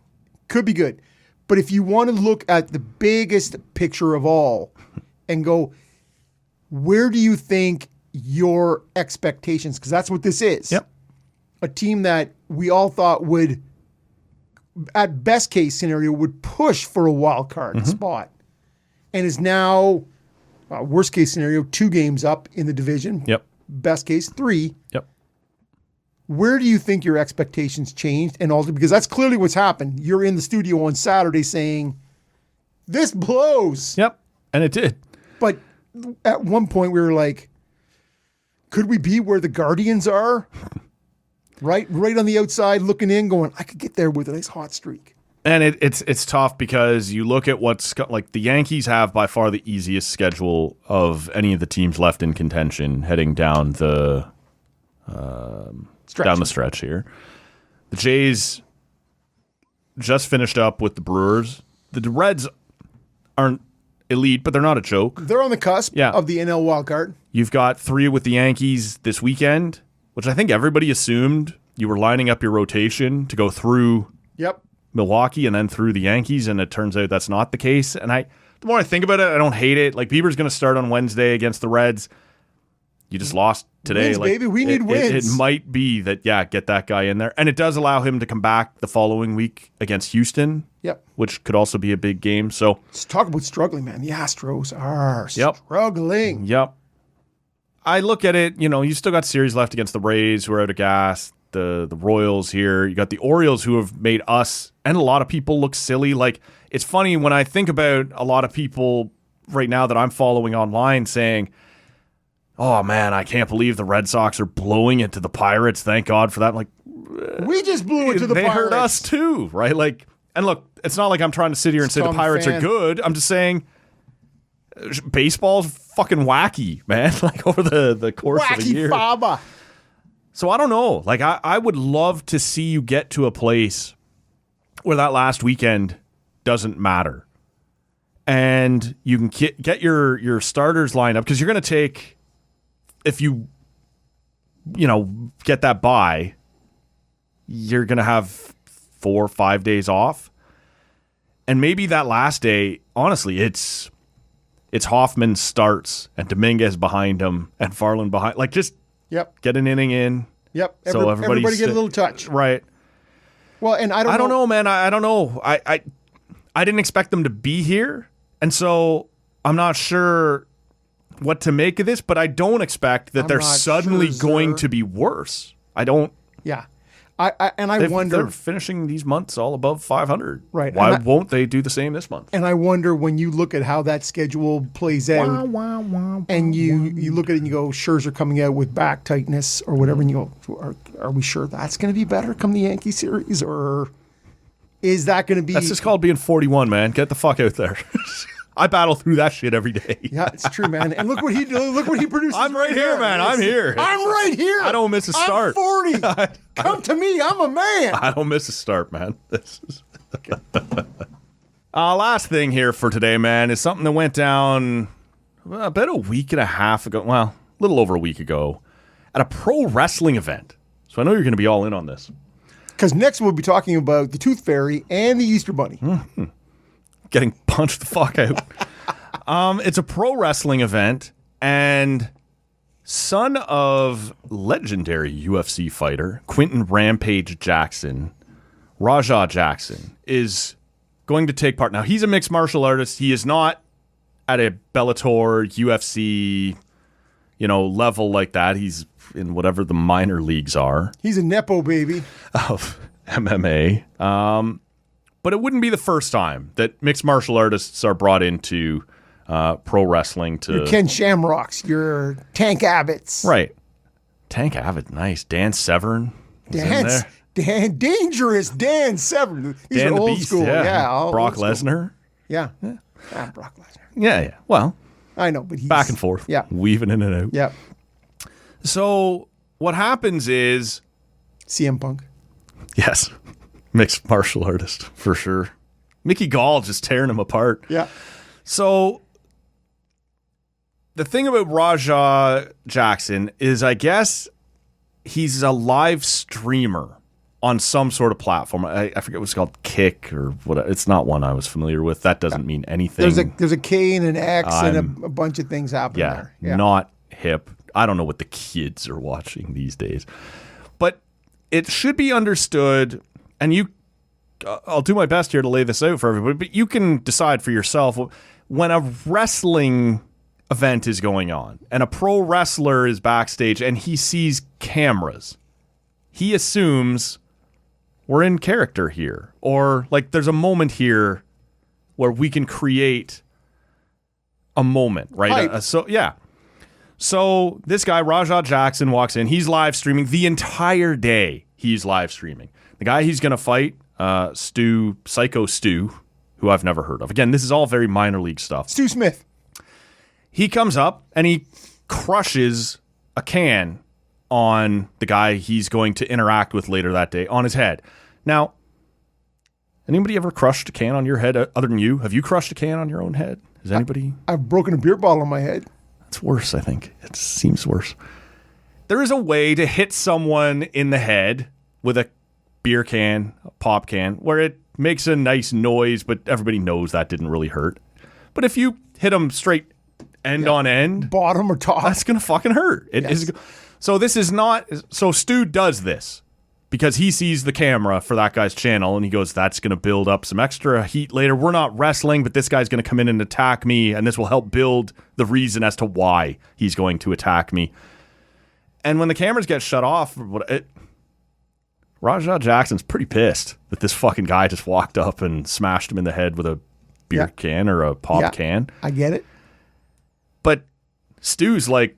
Could be good. But if you want to look at the biggest picture of all and go, where do you think your expectations, because that's what this is. Yep. A team that we all thought would, at best case scenario, would push for a wild card spot and is now... worst case scenario, 2 games up in the division. Yep. Best case, 3. Yep. Where do you think your expectations changed? And also, because that's clearly what's happened. You're in the studio on Saturday saying, this blows. Yep. And it did. But at one point we were like, could we be where the Guardians are? Right on the outside looking in going, I could get there with a nice hot streak. And it's tough because you look at what's like the Yankees have by far the easiest schedule of any of the teams left in contention heading down the stretch here. The Jays just finished up with the Brewers. The Reds aren't elite, but they're not a joke. They're on the cusp of the NL wildcard. You've got 3 with the Yankees this weekend, which I think everybody assumed you were lining up your rotation to go through. Yep. Milwaukee and then through the Yankees, and it turns out that's not the case. And the more I think about it, I don't hate it. Like, Bieber's going to start on Wednesday against the Reds. You just lost today. Wins, baby. We need wins. It might be that, get that guy in there. And it does allow him to come back the following week against Houston, which could also be a big game. So let's talk about struggling, man. The Astros are struggling. Yep. I look at it, you still got series left against the Rays, who are out of gas, the Royals here. You got the Orioles, who have made us and a lot of people look silly. Like, it's funny when I think about a lot of people right now that I'm following online saying, oh, man, I can't believe the Red Sox are blowing it to the Pirates. Thank God for that. I'm like, we just blew it to the Pirates. They hurt us too, right? Like, and look, it's not like I'm trying to sit here and say the Pirates are good. I'm just saying baseball's fucking wacky, man, like over the course of the year. Faba. So I don't know. Like, I would love to see you get to a place where that last weekend doesn't matter. And you can get your starters lined up, because you're going to take, if you get that bye, you're going to have 4 or 5 days off. And maybe that last day, honestly, it's Hoffman starts and Dominguez behind him and Farland behind. Like, just get an inning in. Yep. So everybody get a little touch. Right. Well, and I don't know, man. I don't know. I didn't expect them to be here. And so I'm not sure what to make of this, but I don't expect that they're suddenly going to be worse. I don't. Yeah. I wonder. They're finishing these months all above 500. Right. Why won't they do the same this month? And I wonder, when you look at how that schedule plays out, and you look at it and you go, Scherzer coming out with back tightness or whatever, and you go, are we sure that's going to be better come the Yankee series, or is that going to be? That's just called being 41, man. Get the fuck out there. I battle through that shit every day. Yeah, it's true, man. And look what he produces. I'm right here, man. I'm here. I'm right here. I don't miss a start. I'm 40. Come to me. I'm a man. I don't miss a start, man. This is last thing here for today, man, is something that went down about a week and a half ago. Well, a little over a week ago at a pro wrestling event. So I know you're going to be all in on this. Because next we'll be talking about the Tooth Fairy and the Easter Bunny. Mm-hmm. Getting punched the fuck out. It's a pro wrestling event, and son of legendary UFC fighter Quentin Rampage Jackson, Rajah Jackson, is going to take part. Now, he's a mixed martial artist. He is not at a Bellator, UFC, level like that. He's in whatever the minor leagues are. He's a Nepo baby of MMA. But it wouldn't be the first time that mixed martial artists are brought into pro wrestling. Your Ken Shamrocks, your Tank Abbotts. Right. Tank Abbott, nice. Dan Severn. Dangerous Dan Severn. These Dan are the old Beast, school. Yeah. Brock Lesnar. Yeah. Brock Lesnar. Yeah. Well, I know, but he's back and forth. Yeah. Weaving in and out. Yeah. So what happens is CM Punk. Yes. Mixed martial artist, for sure. Mickey Gall just tearing him apart. Yeah. So the thing about Rajah Jackson is, I guess he's a live streamer on some sort of platform. I forget what's called, Kick or what. It's not one I was familiar with. That doesn't mean anything. There's a K and an X and a bunch of things happening there. Yeah, not hip. I don't know what the kids are watching these days. But it should be understood, and I'll do my best here to lay this out for everybody, but you can decide for yourself. When a wrestling event is going on and a pro wrestler is backstage and he sees cameras, he assumes we're in character here, or like there's a moment here where we can create a moment, right? So this guy, Rajah Jackson, walks in. He's live streaming the entire day. He's live streaming. The guy he's going to fight, Psycho Stu, who I've never heard of. Again, this is all very minor league stuff. Stu Smith. He comes up and he crushes a can on the guy he's going to interact with later that day on his head. Now, anybody ever crushed a can on your head other than you? Have you crushed a can on your own head? Has anybody? I've broken a beer bottle on my head. That's worse, I think. It seems worse. There is a way to hit someone in the head with a beer can, a pop can, where it makes a nice noise, but everybody knows that didn't really hurt. But if you hit them straight end on end, bottom or top. that's going to fucking hurt. It is. So this is not. So Stu does this because he sees the camera for that guy's channel and he goes, that's going to build up some extra heat later. We're not wrestling, but this guy's going to come in and attack me, and this will help build the reason as to why he's going to attack me. And when the cameras get shut off, Rajah Jackson's pretty pissed that this fucking guy just walked up and smashed him in the head with a beer can or a pop can. I get it. But Stu's like,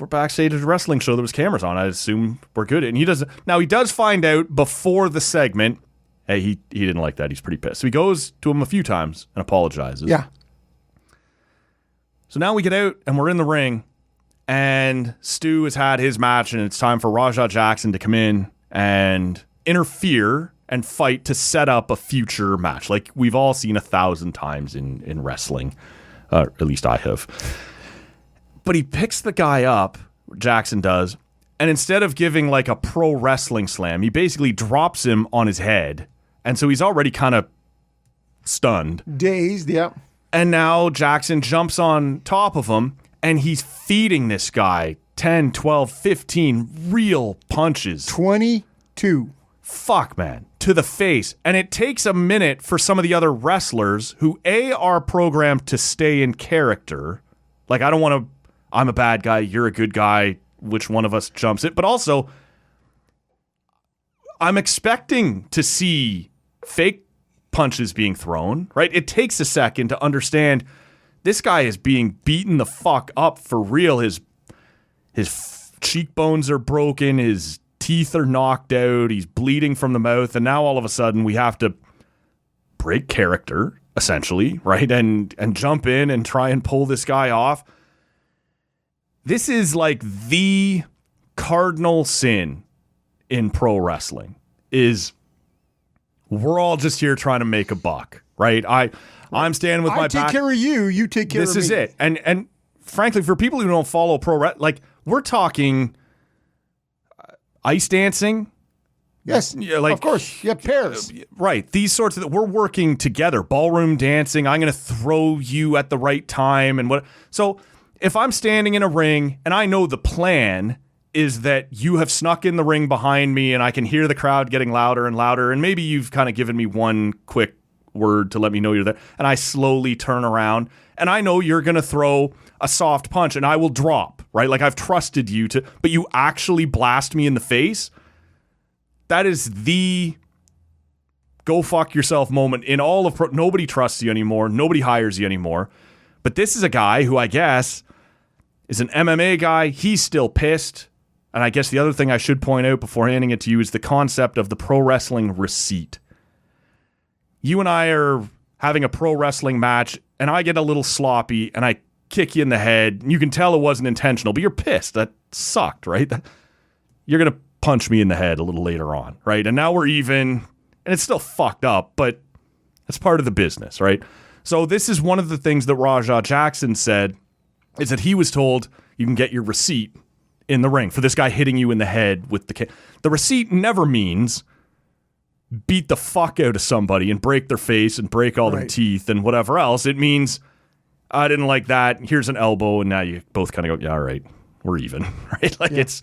we're backstage at a wrestling show. There was cameras on. I assume we're good. And he doesn't. Now, he does find out before the segment, hey, he didn't like that. He's pretty pissed. So he goes to him a few times and apologizes. Yeah. So now we get out and we're in the ring. And Stu has had his match, and it's time for Rajah Jackson to come in and interfere and fight to set up a future match. Like we've all seen 1,000 times in wrestling. At least I have. But he picks the guy up, Jackson does, and instead of giving like a pro wrestling slam, he basically drops him on his head. And so he's already kind of stunned. Dazed, yeah. And now Jackson jumps on top of him, and he's feeding this guy 10, 12, 15 real punches. 22. Fuck, man. To the face. And it takes a minute for some of the other wrestlers who, A, are programmed to stay in character. Like, I don't want to... I'm a bad guy, you're a good guy, which one of us jumps it? But also, I'm expecting to see fake punches being thrown, right? It takes a second to understand this guy is being beaten the fuck up for real. His cheekbones are broken, his teeth are knocked out, he's bleeding from the mouth, and now all of a sudden we have to break character, essentially, right? And jump in and try and pull this guy off. This is like the cardinal sin in pro wrestling is we're all just here trying to make a buck, right? I'm standing with my back. I take care of you, you take care of me. This is it. And frankly, for people who don't follow like we're talking ice dancing. Yes, like, of course. Yeah, pairs. Right. These sorts of... We're working together. Ballroom dancing. I'm going to throw you at the right time and what... So... If I'm standing in a ring and I know the plan is that you have snuck in the ring behind me and I can hear the crowd getting louder and louder, and maybe you've kind of given me one quick word to let me know you're there, and I slowly turn around and I know you're going to throw a soft punch and I will drop, right? Like I've trusted you to, but you actually blast me in the face. That is the go fuck yourself moment in all of nobody trusts you anymore. Nobody hires you anymore. But this is a guy who I guess is an MMA guy. He's still pissed. And I guess the other thing I should point out before handing it to you is the concept of the pro wrestling receipt. You and I are having a pro wrestling match, and I get a little sloppy, and I kick you in the head. You can tell it wasn't intentional, but you're pissed. That sucked, right? You're going to punch me in the head a little later on, right? And now we're even, and it's still fucked up, but it's part of the business, right? So this is one of the things that Rajah Jackson said, is that he was told you can get your receipt in the ring for this guy hitting you in the head with the The receipt never means beat the fuck out of somebody and break their face and break all their teeth and whatever else. It means, I didn't like that, here's an elbow, and now you both kind of go, yeah, all right, we're even, right? Like it's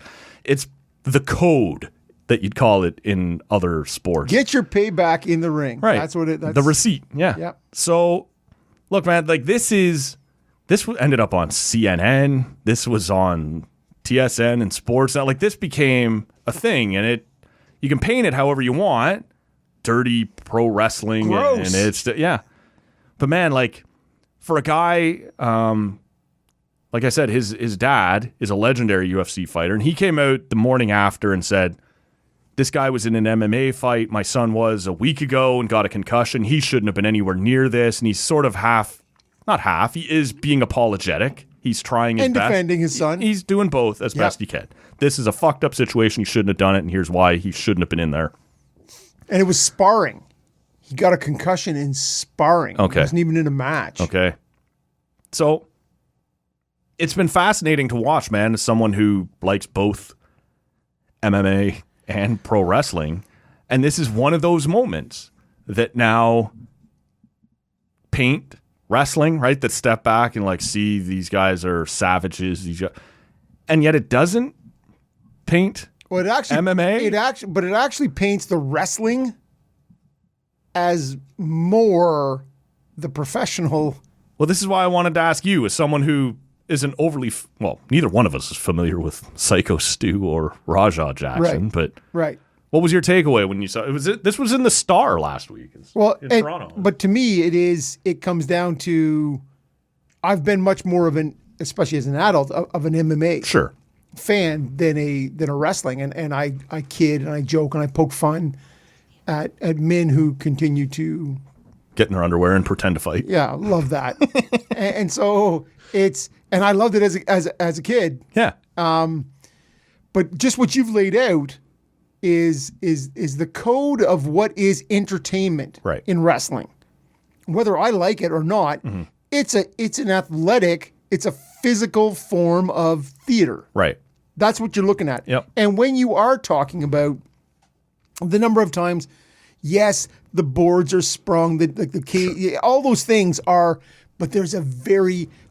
the code that you'd call it in other sports. Get your payback in the ring. Right. That's what it is. The receipt. Yeah. Yep. So, look, man, like this ended up on CNN. This was on TSN and sports. Now, like this became a thing, and you can paint it however you want. Dirty pro wrestling. Gross. And it's, yeah. But man, like for a guy, like I said, his dad is a legendary UFC fighter, and he came out the morning after and said, this guy was in an MMA fight. My son was a week ago and got a concussion. He shouldn't have been anywhere near this. And he's sort of he is being apologetic. He's trying his best. And defending his son. He's doing both as best he can. This is a fucked up situation. He shouldn't have done it. And here's why he shouldn't have been in there. And it was sparring. He got a concussion in sparring. Okay. He wasn't even in a match. Okay. So it's been fascinating to watch, man, as someone who likes both MMA and pro wrestling. And this is one of those moments that now paint wrestling, right? That step back and like see these guys are savages. And yet it doesn't paint Well, it actually MMA. But it actually paints the wrestling as more the professional. Well, this is why I wanted to ask you, as someone who isn't overly neither one of us is familiar with Psycho Stu or Rajah Jackson, but Right. what was your takeaway when you saw it? This was in the Star last week. In Toronto. But to me, it comes down to, I've been much more of an, especially as an adult, of an MMA Sure. fan than a wrestling, and I kid and I joke and I poke fun at men who continue to Get in their underwear and pretend to fight. Yeah, love that. and so and I loved it as a kid. Yeah. But just what you've laid out is the code of what is entertainment Right. in wrestling. Whether I like it or not, it's an athletic, it's a physical form of theater. Right. That's what you're looking at. Yep. And when you are talking about the number of times, yes, the boards are sprung, the key, all those things are, but there's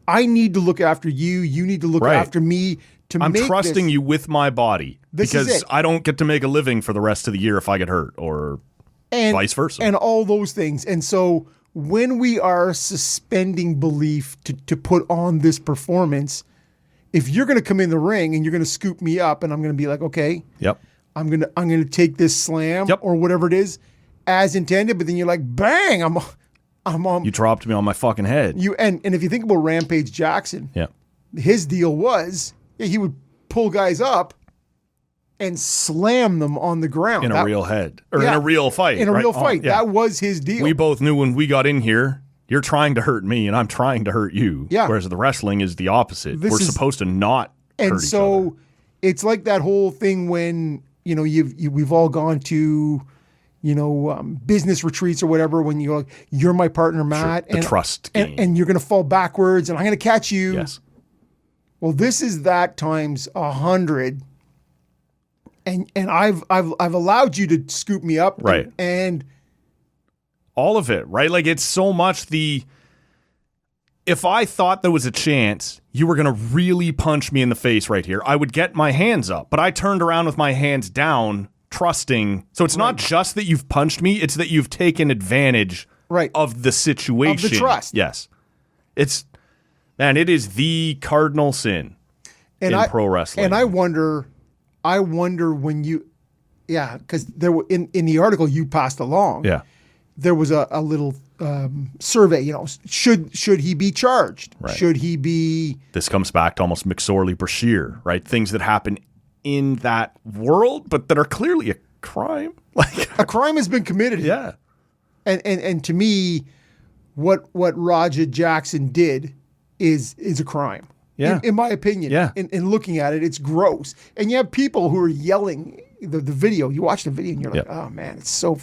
I need to look after you. You need to look Right. after me to I'm make trusting this. you with my body This is because it. I don't get to make a living for the rest of the year if I get hurt or And, vice versa. and all those things. And so when we are suspending belief to put on this performance, if you're going to come in the ring and you're going to scoop me up and I'm going to be like, okay, Yep. I'm going to take this slam Yep. or whatever it is as intended, but then you're like, bang, I'm on You dropped me on my fucking head. you. And if you think about Rampage Jackson, Yeah. his deal was he would pull guys up and slam them on the ground In a real head. Or in Yeah. a real fight. in a right? real Oh, fight. yeah. That was his deal. We both knew when we got in here, you're trying to hurt me and I'm trying to hurt you. Yeah. Whereas the wrestling is the opposite. This We're is- supposed to not hurt and each so other. it's like that whole thing when we've all gone to business retreats or whatever when you're my partner Matt The trust game. and you're going to fall backwards and I'm going to catch you. Yes. Well, this is that times 100, and I've allowed you to scoop me up, Right. And All of it, right? Like it's so much if I thought there was a chance you were going to really punch me in the face right here, I would get my hands up. But I turned around with my hands down, trusting. So it's not just that you've punched me, it's that you've taken advantage Right. of the situation. Of the trust. Yes. It is the cardinal sin in pro wrestling. And I wonder when because there were in the article you passed along. Yeah. There was a little survey. Should he be charged? Right. Should he be? This comes back to almost McSorley-Brashear, right? Things that happen in that world, but that are clearly a crime. Like A crime has been committed. yeah. And to me, what Rajah Jackson did is a crime. Yeah. In my opinion. Yeah. In looking at it, it's gross. And you have people who are yelling the video. You watch the video and you're like, Yep. oh man, it's so.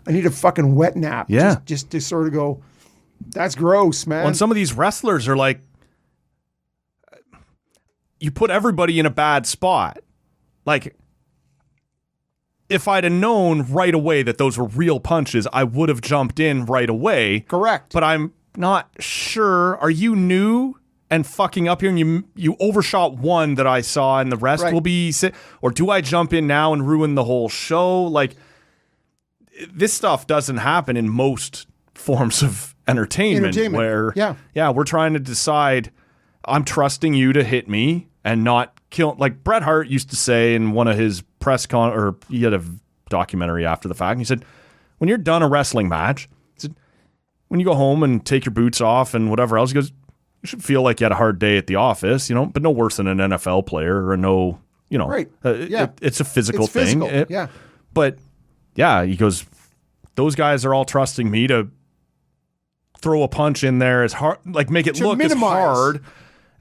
I need a fucking wet nap. Yeah. Just to sort of go. That's gross, man. When some of these wrestlers are like, you put everybody in a bad spot. Like, if I'd have known right away that those were real punches, I would have jumped in right away. Correct. But I'm not sure. Are you new and fucking up here and you overshot one that I saw and the rest Right. will be... Or do I jump in now and ruin the whole show? Like, this stuff doesn't happen in most forms of entertainment. Where, Yeah. we're trying to decide, I'm trusting you to hit me and not kill. Like Bret Hart used to say in one of his he had a documentary after the fact, and he said, when you're done a wrestling match, he said, when you go home and take your boots off and whatever else, he goes, you should feel like you had a hard day at the office, but no worse than an NFL player or no, Right. Yeah. it's a physical It's physical. thing. Yeah. But yeah, he goes, those guys are all trusting me to throw a punch in there as hard, like make it To look minimize. as hard,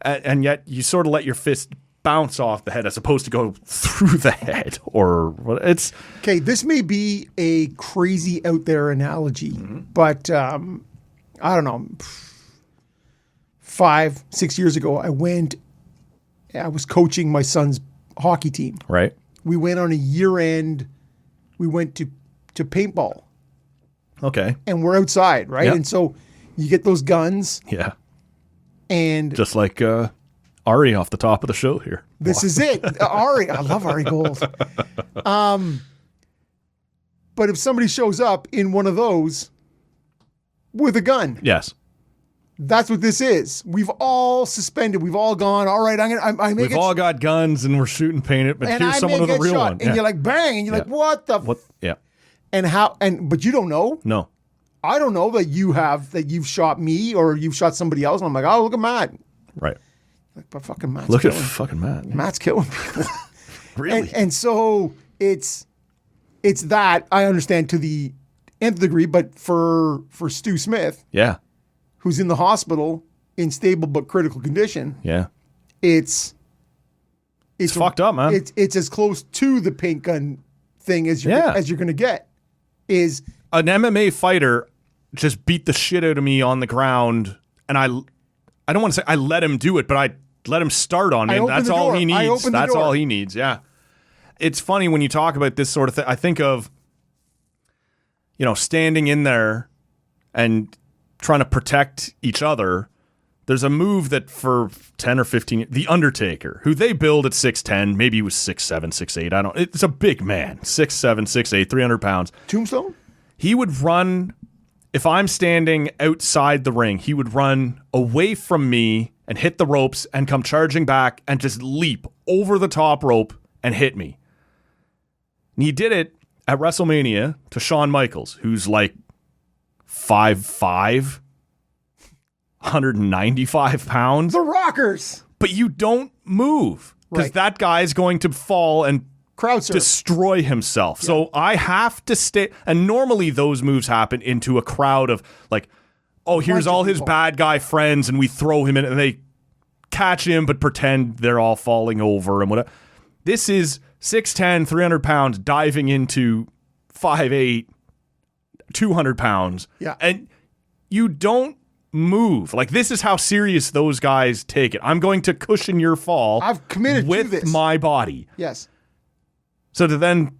and yet you sort of let your fist bounce off the head as opposed to go through the head or what. It's Okay, this may be a crazy out there analogy, but I don't know. 5-6 years ago, I was coaching my son's hockey team. right. We went on a year-end. We went to paintball, Okay. and we're outside, right? Yep. And so You get those guns, Yeah. and Just like Ari off the top of the show here. this is it. Ari, I love Ari Gold. But if somebody shows up in one of those with a gun, Yes. that's what this is. We've all suspended. We've all gone, all right, I make We've it. all got guns and we're shooting painted, but and here's I someone may with a get real shot. one. And you're like, bang. And you're like, what the? What? Yeah. But you don't know. No. I don't know that you've shot me or you've shot somebody else. And I'm like, oh, look at Matt. Right. Like, but fucking Matt's Look at killing. fucking Matt. Matt's killing people. Really? And so it's that I understand to the nth degree, but for Stu Smith, Yeah. who's in the hospital in stable but critical condition, Yeah. it's fucked up, man. It's as close to the paint gun thing as you're going to get. Is An MMA fighter just beat the shit out of me on the ground, and I don't want to say I let him do it, but I let him start on me, and that's all he needs. That's all he needs, yeah. It's funny when you talk about this sort of thing. I think of, standing in there and trying to protect each other. There's a move that for 10 or 15 years, The Undertaker, who they build at 6'10", maybe he was 6'7", 6'8", it's a big man, 6'7", 6'8", 300 pounds. Tombstone? He would run, if I'm standing outside the ring, he would run away from me and hit the ropes and come charging back and just leap over the top rope and hit me. And he did it at WrestleMania to Shawn Michaels, who's like 5'5", 195 pounds. The Rockers. But you don't move because that guy's going to fall and Crowd surf. destroy himself. Yeah. So I have to stay. And normally those moves happen into a crowd of like, oh, here's all his bad guy friends, and we throw him in and they catch him but pretend they're all falling over and whatever. This is 6'10", 300 pounds diving into 5'8", 200 pounds. Yeah. And you don't move. Like, this is how serious those guys take it. I'm going to cushion your fall. I've committed with to this. my body. Yes. So to then,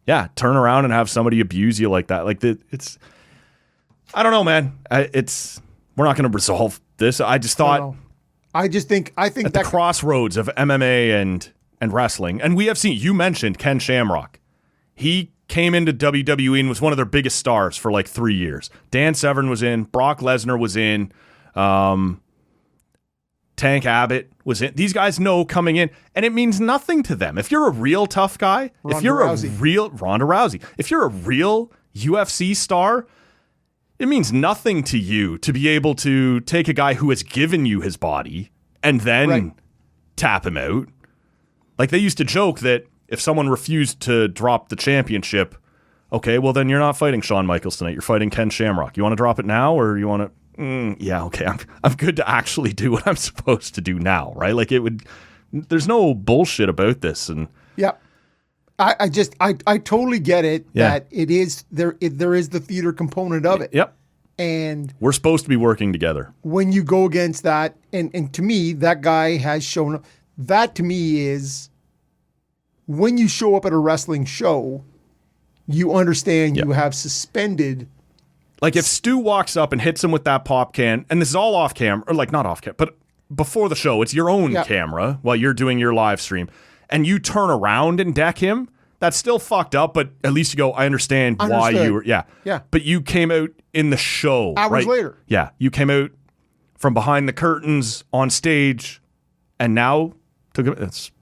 turn around and have somebody abuse you like that, like it's, I don't know, man. We're not going to resolve this. I just thought, I think at the crossroads of MMA and wrestling, and we have seen. You mentioned Ken Shamrock. He came into WWE and was one of their biggest stars for like 3 years. Dan Severn was in. Brock Lesnar was in. Tank Abbott was in. These guys know coming in, and it means nothing to them. If you're a real tough guy, if you're a real Ronda Rousey, if you're a real UFC star, it means nothing to you to be able to take a guy who has given you his body and then tap him out. Like, they used to joke that if someone refused to drop the championship, okay, well then you're not fighting Shawn Michaels tonight. You're fighting Ken Shamrock. You want to drop it now, or you want to? Yeah, okay. I'm good to actually do what I'm supposed to do now, right? Like, there's no bullshit about this, and yeah, I totally get it that it is there is the theater component of it. Yep. And we're supposed to be working together. When you go against that, and to me, that guy has shown up. That to me is when you show up at a wrestling show, you understand you have suspended. Like, if Stu walks up and hits him with that pop can, and this is all off camera, or like not off camera, but before the show, it's your own camera while you're doing your live stream, and you turn around and deck him, that's still fucked up, but at least you go, I understand why you were, yeah. But you came out in the show. Hours later. Yeah, you came out from behind the curtains on stage, and now it's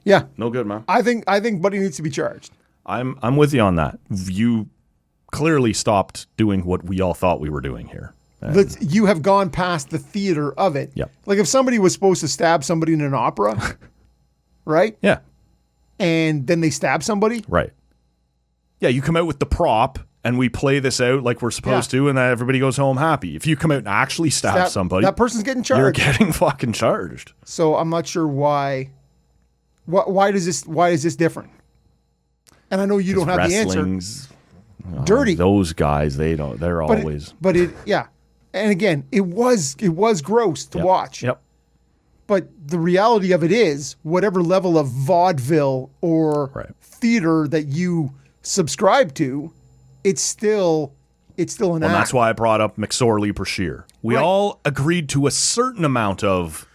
no good, man. I think Buddy needs to be charged. I'm with you on that. You clearly stopped doing what we all thought we were doing here. You have gone past the theater of it. Yep. Like, if somebody was supposed to stab somebody in an opera, right? Yeah. And then they stab somebody. Right. Yeah, you come out with the prop and we play this out like we're supposed to, and then everybody goes home happy. If you come out and actually stab somebody, that person's getting charged. You're getting fucking charged. So I'm not sure why. Why is this different? And I know you don't have the answer. Dirty. Those guys, they don't. They're always. And again, it was gross to watch. Yep. But the reality of it is, whatever level of vaudeville or theater that you subscribe to, it's still it's still an act. And that's why I brought up McSorley-Brashear. We Right. all agreed to a certain amount of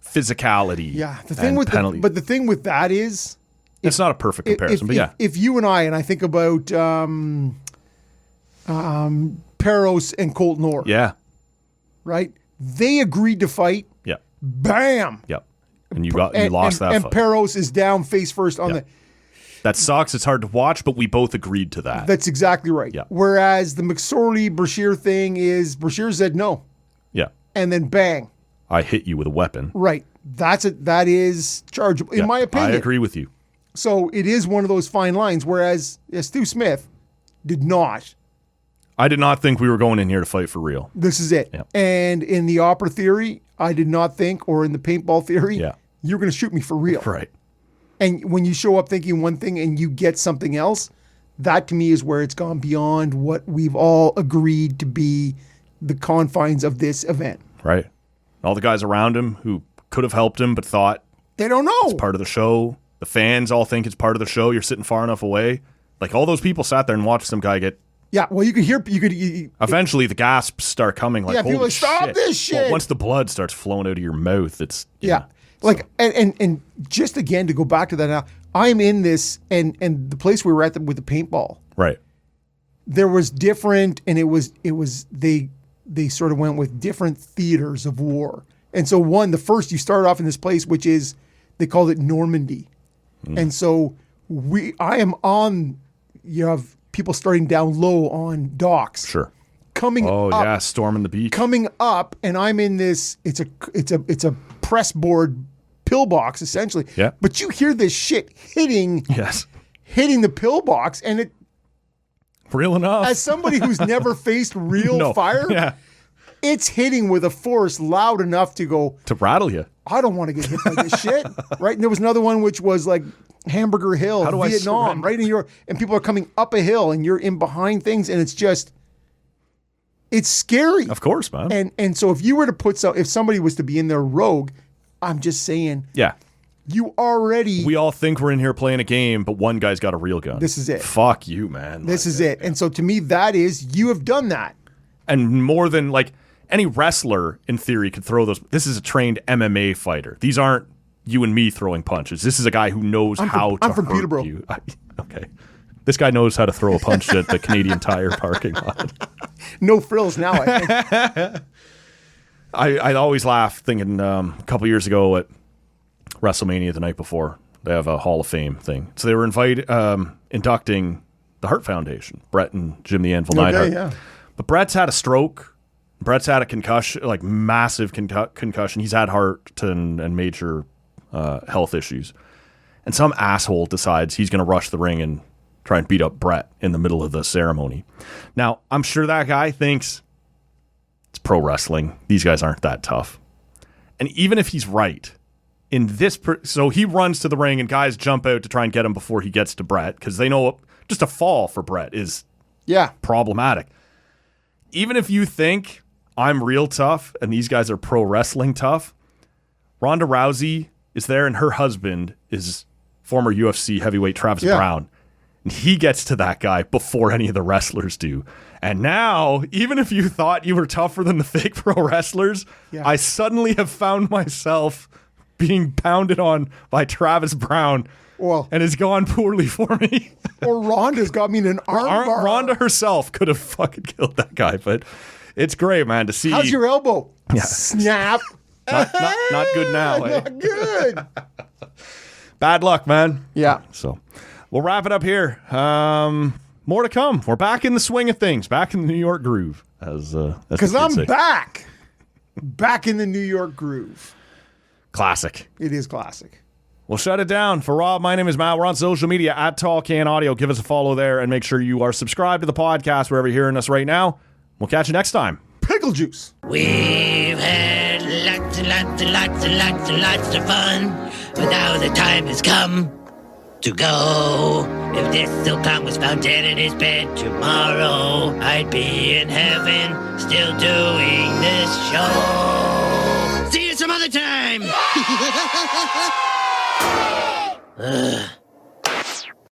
physicality. Yeah, the thing and with penalty. but the thing with that is it's not a perfect comparison, but yeah. If you and I think about Peros and Colton Orr, Yeah. right? They agreed to fight. Yeah. Bam. Yep. And you lost that and fight. Peros is down face first on the. That sucks. It's hard to watch, but we both agreed to that. That's exactly right. Yeah. Whereas the McSorley-Brashear thing is Brashear said no, Yeah. and then bang. I hit you with a weapon. Right. That is chargeable, in my opinion. I agree with you. So it is one of those fine lines, whereas Stu Smith did not. I did not think we were going in here to fight for real. This is it. Yeah. And in the opera theory, I did not think, or in the paintball theory, you're going to shoot me for real. Right. And when you show up thinking one thing and you get something else, that to me is where it's gone beyond what we've all agreed to be the confines of this event. Right. All the guys around him who could have helped him but thought They don't know. it's part of the show. The fans all think it's part of the show. You're sitting far enough away. Like all those people sat there and watched some guy get. Yeah, well, you could hear. Eventually, the gasps start coming. Like, Yeah, people holy are like, "Stop shit." this shit. Well, once the blood starts flowing out of your mouth, it's Yeah. Like, and just again, to go back to that now, I'm in this, and the place we were at with the paintball, right. there was different, and it was they sort of went with different theaters of war. And so the first you start off in this place, which is, they called it Normandy. And so I am on, you have people starting down low on docks. Sure. Coming Oh up, yeah, storming the beach. coming up, and I'm in this, it's a press board pillbox essentially. Yeah. But you hear this shit hitting Yes. the pillbox, and it, Real enough. as somebody who's never faced real No. fire, Yeah. it's hitting with a force loud enough to go, To rattle you. I don't want to get hit by this shit. Right? And there was another one which was like Hamburger Hill, How do I Vietnam, surrender? right? And people are coming up a hill and you're in behind things, and it's scary. Of course, man. And so if you were to if somebody was to be in there rogue, I'm just saying, yeah. you already, We all think we're in here playing a game, but one guy's got a real gun. This is it. Fuck you, man. this is it. And so to me, that is, you have done that. And more than like any wrestler in theory could throw those. This is a trained MMA fighter. These aren't you and me throwing punches. This is a guy who knows how to I'm from hurt Peterborough. you. Okay. This guy knows how to throw a punch at the Canadian Tire parking lot. No frills now, I think. I always laugh thinking a couple years ago at WrestleMania the night before, they have a Hall of Fame thing. So they were inducting the Hart Foundation, Brett and Jim the Anvil Neidhart. yeah. But Brett's had a stroke. Brett's had a concussion, like massive concussion. He's had heart and major health issues. And some asshole decides he's going to rush the ring and try and beat up Brett in the middle of the ceremony. Now, I'm sure that guy thinks it's pro wrestling. These guys aren't that tough. And even if he's right, in this, so he runs to the ring and guys jump out to try and get him before he gets to Brett because they know just a fall for Brett is problematic. Even if you think I'm real tough and these guys are pro wrestling tough, Ronda Rousey is there and her husband is former UFC heavyweight Travis Brown. And he gets to that guy before any of the wrestlers do. And now, even if you thought you were tougher than the fake pro wrestlers, I suddenly have found myself being pounded on by Travis Brown. Well, and it's gone poorly for me. Or Ronda's got me in an arm bar. Ronda herself could have fucking killed that guy, but it's great, man, to see. How's your elbow? Yeah. Snap. Not good now. Eh? Not good. Bad luck, man. Yeah. So we'll wrap it up here. More to come. We're back in the swing of things, back in the New York groove. Because I'm back. Back in the New York groove. Classic. It is classic. We'll shut it down. For Rob, my name is Matt. We're on social media at Tall Can Audio. Give us a follow there and make sure you are subscribed to the podcast wherever you're hearing us right now. We'll catch you next time. Pickle juice. We've had lots and lots and lots and lots and lots of fun, but now the time has come to go. If this Silcon was found dead in his bed tomorrow, I'd be in heaven still doing this show. See you some other time. Ugh.